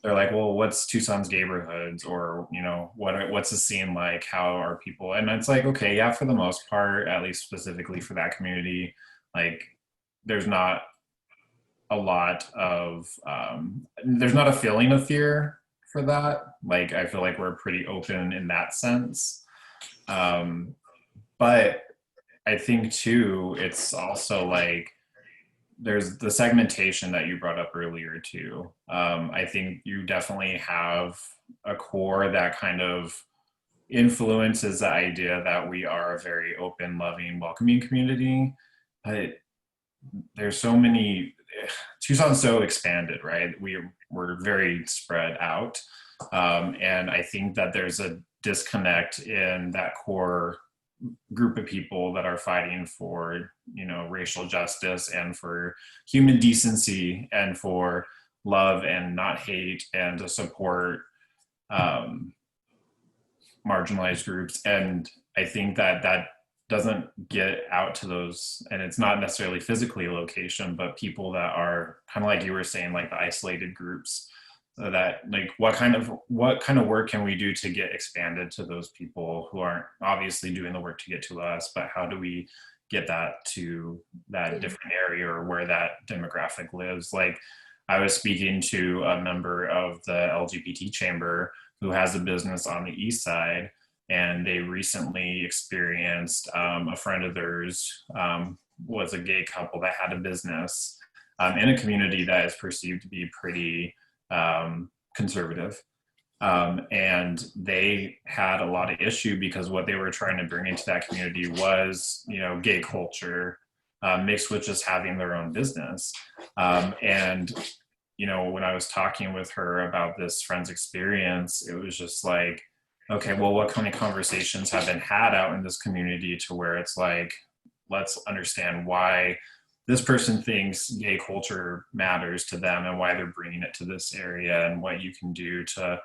they're like, well, what's Tucson's neighborhoods, or, you know, what's the scene like? How are people? And it's like, okay, yeah, for the most part, at least specifically for that community, like, there's not a lot of there's not a feeling of fear for that. Like, I feel like we're pretty open in that sense. But I think too, it's also like, there's the segmentation that you brought up earlier too. I think you definitely have a core that kind of influences the idea that we are a very open, loving, welcoming community. But there's so many, Tucson's so expanded, right? We're very spread out. And I think that there's a disconnect in that core group of people that are fighting for, you know, racial justice and for human decency and for love and not hate, and to support marginalized groups. And I think that that doesn't get out to those, and it's not necessarily physically a location, but people that are kind of like you were saying, like the isolated groups. So that, like, what kind of work can we do to get expanded to those people who aren't obviously doing the work to get to us, but how do we get that to that different area or where that demographic lives? Like, I was speaking to a member of the LGBT chamber who has a business on the east side, and they recently experienced a friend of theirs was a gay couple that had a business in a community that is perceived to be pretty conservative. And they had a lot of issue because what they were trying to bring into that community was, you know, gay culture mixed with just having their own business. And, you know, when I was talking with her about this friend's experience, it was just like, okay, well, what kind of conversations have been had out in this community to where it's like, let's understand why this person thinks gay culture matters to them and why they're bringing it to this area, and what you can do to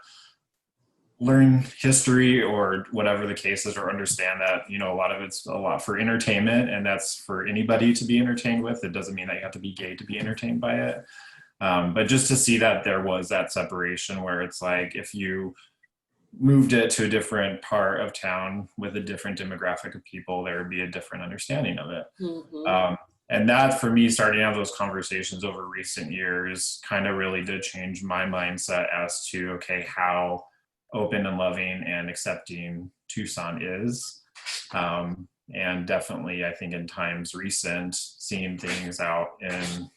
learn history or whatever the case is, or understand that, you know, a lot of it's a lot for entertainment, and that's for anybody to be entertained with. It doesn't mean that you have to be gay to be entertained by it. But just to see that there was that separation where it's like, if you moved it to a different part of town with a different demographic of people, there would be a different understanding of it. And that, for me, starting out those conversations over recent years kind of really did change my mindset as to, okay, how open and loving and accepting Tucson is. And definitely, I think in times recent, seeing things out in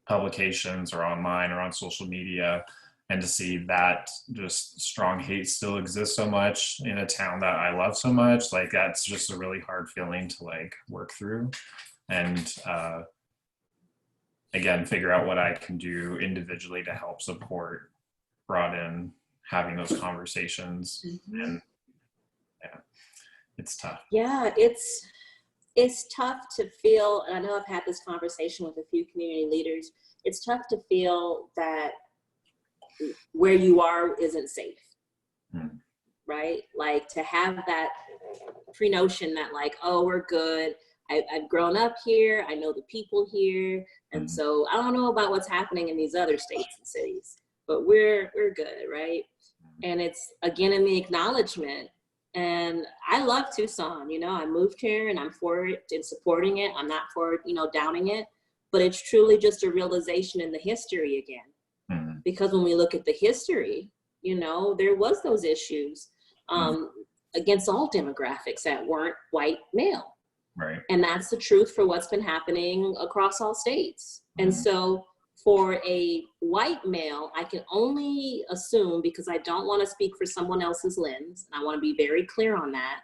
publications or online or on social media, and to see that just strong hate still exists so much in a town that I love so much, like, that's just a really hard feeling to like work through. And again, figure out what I can do individually to help support, broaden, having those conversations. And yeah, it's tough. Yeah, it's tough to feel, and I know I've had this conversation with a few community leaders, it's tough to feel that where you are isn't safe, right? Like to have that pre-notion that like, oh, we're good. I've grown up here. I know the people here. And so I don't know about what's happening in these other states and cities, but we're good, right? And it's again in the acknowledgement. And I love Tucson, you know, I moved here and I'm for it and supporting it. I'm not for, you know, downing it, but it's truly just a realization in the history again. Because when we look at the history, you know, there was those issues against all demographics that weren't white male. Right. And that's the truth for what's been happening across all states. And so for a white male, I can only assume, because I don't want to speak for someone else's lens, and I want to be very clear on that,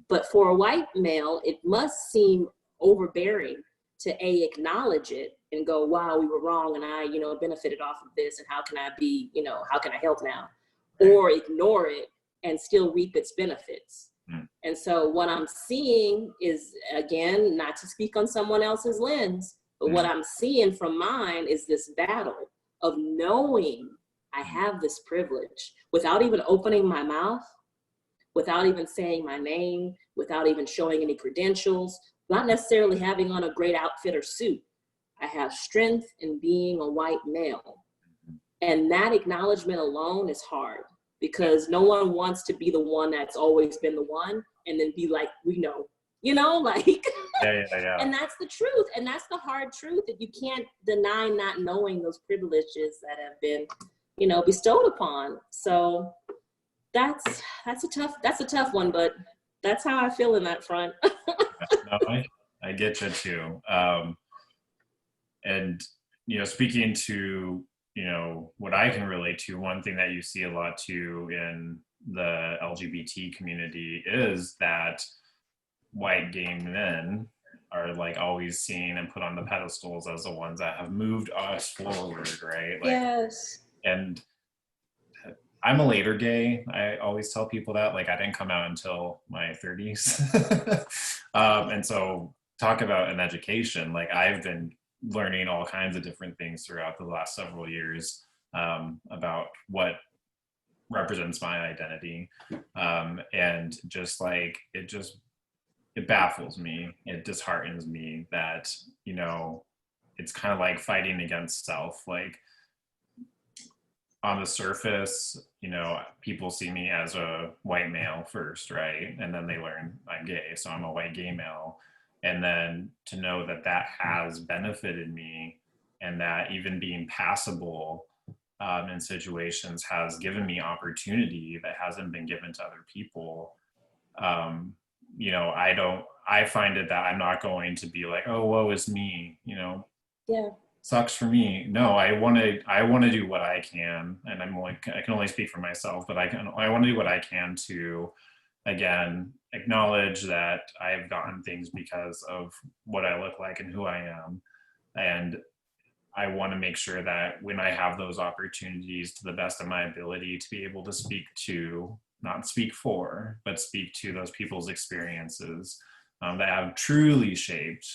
but for a white male, it must seem overbearing to acknowledge it and go, wow, we were wrong, and I, you know, benefited off of this, and how can I be, you know, how can I help now? Or ignore it and still reap its benefits. And so what I'm seeing is, again, not to speak on someone else's lens, but what I'm seeing from mine is this battle of knowing I have this privilege without even opening my mouth, without even saying my name, without even showing any credentials, not necessarily having on a great outfit or suit. I have strength in being a white male. And that acknowledgement alone is hard, because no one wants to be the one that's always been the one and then be like, we know, you know, like, yeah. And that's the truth. And that's the hard truth, that you can't deny not knowing those privileges that have been, you know, bestowed upon. So that's a tough one, but that's how I feel in that front. No, I get you too. And, you know, speaking to, you know, what I can relate to, one thing that you see a lot too in the LGBT community is that white gay men are like always seen and put on the pedestals as the ones that have moved us forward, right? Like, Yes. And I'm a later gay. I always tell people that, like, I didn't come out until my 30s. And so talk about an education, like I've been learning all kinds of different things throughout the last several years about what represents my identity. And just like, it baffles me. It disheartens me that, you know, it's kind of like fighting against self. Like on the surface, you know, people see me as a white male first, right? And then they learn I'm gay, so I'm a white gay male. And then to know that that has benefited me, and that even being passable in situations has given me opportunity that hasn't been given to other people. You know, I find it that I'm not going to be like, oh, woe is me, you know, Yeah. sucks for me. No, I want to do what I can. And I can only speak for myself, but I want to do what I can to, again, acknowledge that I've gotten things because of what I look like and who I am. And I want to make sure that when I have those opportunities, to the best of my ability, to be able to speak to, not speak for, but speak to those people's experiences that have truly shaped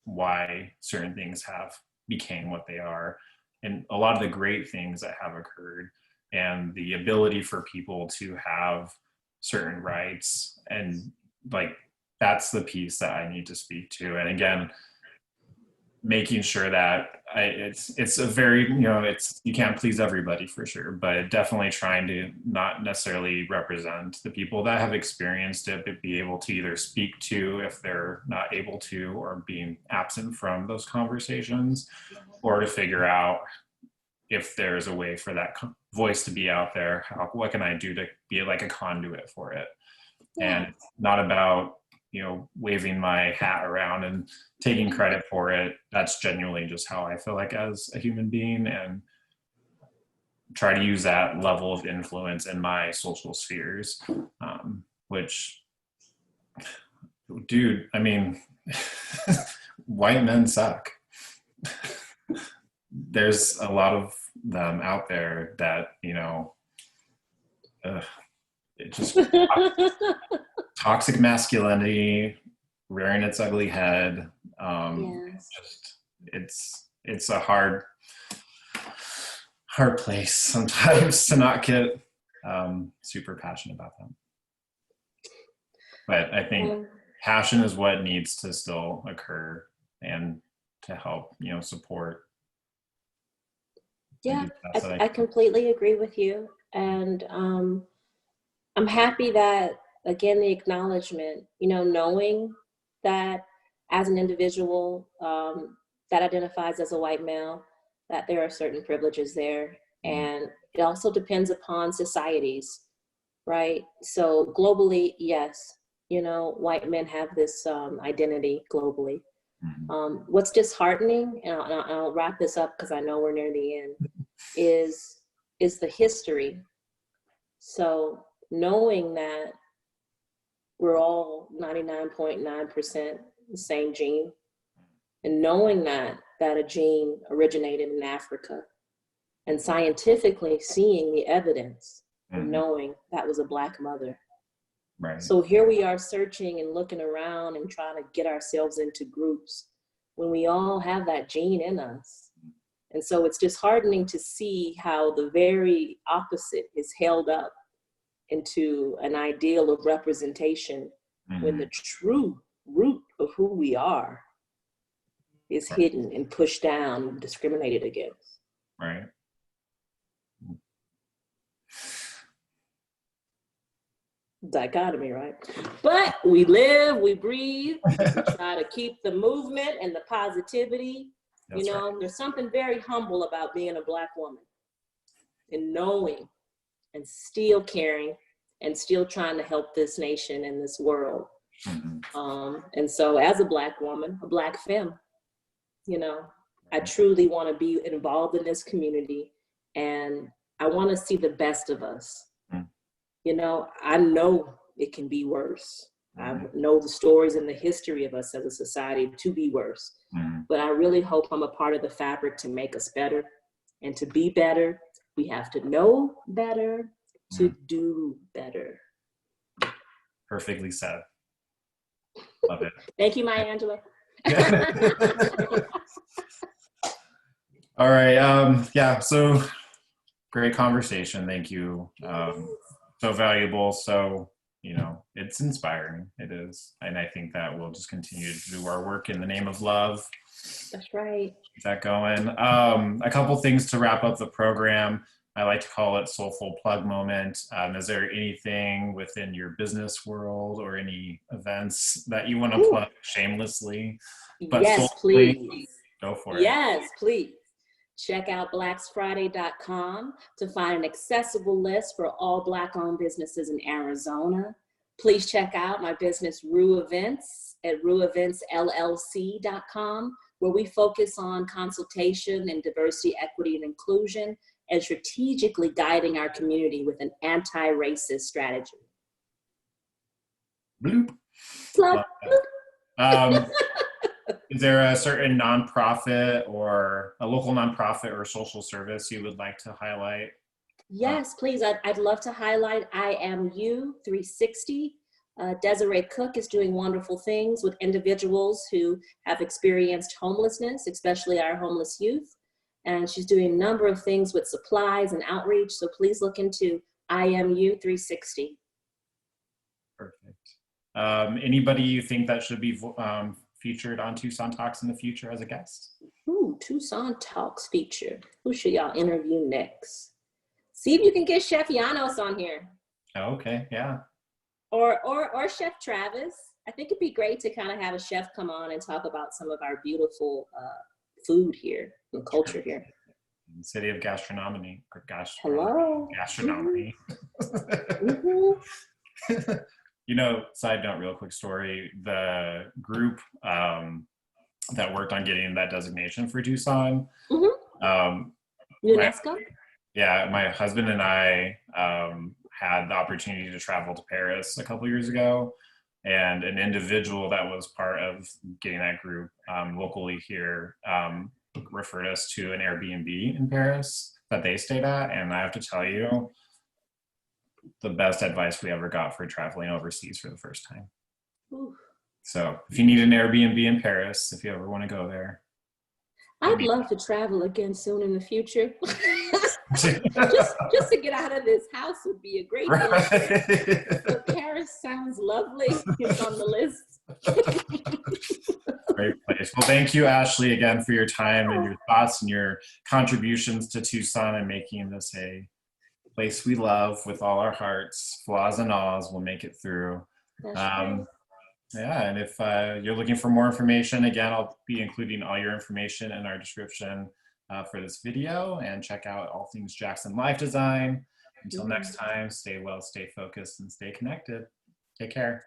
why certain things have became what they are, and a lot of the great things that have occurred, and the ability for people to have certain rights. And like, that's the piece that I need to speak to. And again, making sure that it's a very, you know, you can't please everybody for sure, but definitely trying to not necessarily represent the people that have experienced it, but be able to either speak to if they're not able to, or being absent from those conversations, or to figure out if there's a way for that voice to be out there. What can I do to be like a conduit for it? Yeah. And it's not about, you know, waving my hat around and taking credit for it. That's genuinely just how I feel like as a human being, and try to use that level of influence in my social spheres, which, dude, I mean, white men suck. There's a lot of them out there that, you know, ugh, it just toxic masculinity rearing its ugly head. Yes. It's a hard place sometimes to not get super passionate about them. But I think passion is what needs to still occur and to help, support. Yeah, I completely agree with you. And I'm happy that, again, the acknowledgement, knowing that as an individual that identifies as a white male, that there are certain privileges there. And it also depends upon societies, right? So globally, yes, white men have this identity globally. What's disheartening, and I'll wrap this up because I know we're near the end, is the history. So knowing that we're all 99.9% the same gene, and knowing that a gene originated in Africa, and scientifically seeing the evidence, and knowing that was a Black mother. Right. So here we are searching and looking around and trying to get ourselves into groups when we all have that gene in us. And so it's disheartening to see how the very opposite is held up into an ideal of representation when the true root of who we are is hidden and pushed down and discriminated against. Right. Dichotomy, right? But we live, we breathe, we try to keep the movement and the positivity. That's right. There's something very humble about being a Black woman and knowing and still caring and still trying to help this nation and this world. And so as a Black woman, a Black femme, I truly want to be involved in this community, and I want to see the best of us. I know it can be worse. I know the stories and the history of us as a society to be worse. But I really hope I'm a part of the fabric to make us better. And to be better, we have to know better to do better. Perfectly said. Love it. Thank you, Maya Angelou. All right. Yeah. So great conversation. Thank you. So valuable. So, it's inspiring. It is. And I think that we'll just continue to do our work in the name of love. That's right. Keep that going. A couple things to wrap up the program. I like to call it Soulful Plug Moment. Is there anything within your business world or any events that you want to plug shamelessly? But yes, please. Go for it. Yes, please. Check out blacksfriday.com to find an accessible list for all Black-owned businesses in Arizona. Please check out my business, Rue Events, at rueeventsllc.com, where we focus on consultation and diversity, equity, and inclusion, and strategically guiding our community with an anti-racist strategy. Bloop. Bloop. Is there a certain nonprofit or a local nonprofit or social service you would like to highlight? Yes, please. I'd love to highlight IMU 360. Desiree Cook is doing wonderful things with individuals who have experienced homelessness, especially our homeless youth. And she's doing a number of things with supplies and outreach. So please look into IMU 360. Perfect. Anybody you think that should be featured on Tucson Talks in the future as a guest? Ooh, Tucson Talks feature. Who should y'all interview next? See if you can get Chef Janos on here. Oh, okay, yeah. Or Chef Travis. I think it'd be great to kind of have a chef come on and talk about some of our beautiful food here and culture here. City of Gastronomy. Hello. Gastronomy. Side note, real quick story. The group that worked on getting that designation for Tucson. UNESCO? My husband and I had the opportunity to travel to Paris a couple years ago, and an individual that was part of getting that group locally here referred us to an Airbnb in Paris that they stayed at, and I have to tell you, the best advice we ever got for traveling overseas for the first time. Ooh. So if you need an Airbnb in Paris, if you ever want to go there. I'd love to travel again soon in the future. just to get out of this house would be a great thing. So Paris sounds lovely. It's on the list. Great place. Well, thank you, Ashley, again for your time and your thoughts and your contributions to Tucson and making this a place we love with all our hearts. Flaws and alls, we'll make it through. Yeah, and if you're looking for more information, again, I'll be including all your information in our description for this video, and check out all things Jackson Life Design. Until next time, stay well, stay focused, and stay connected. Take care.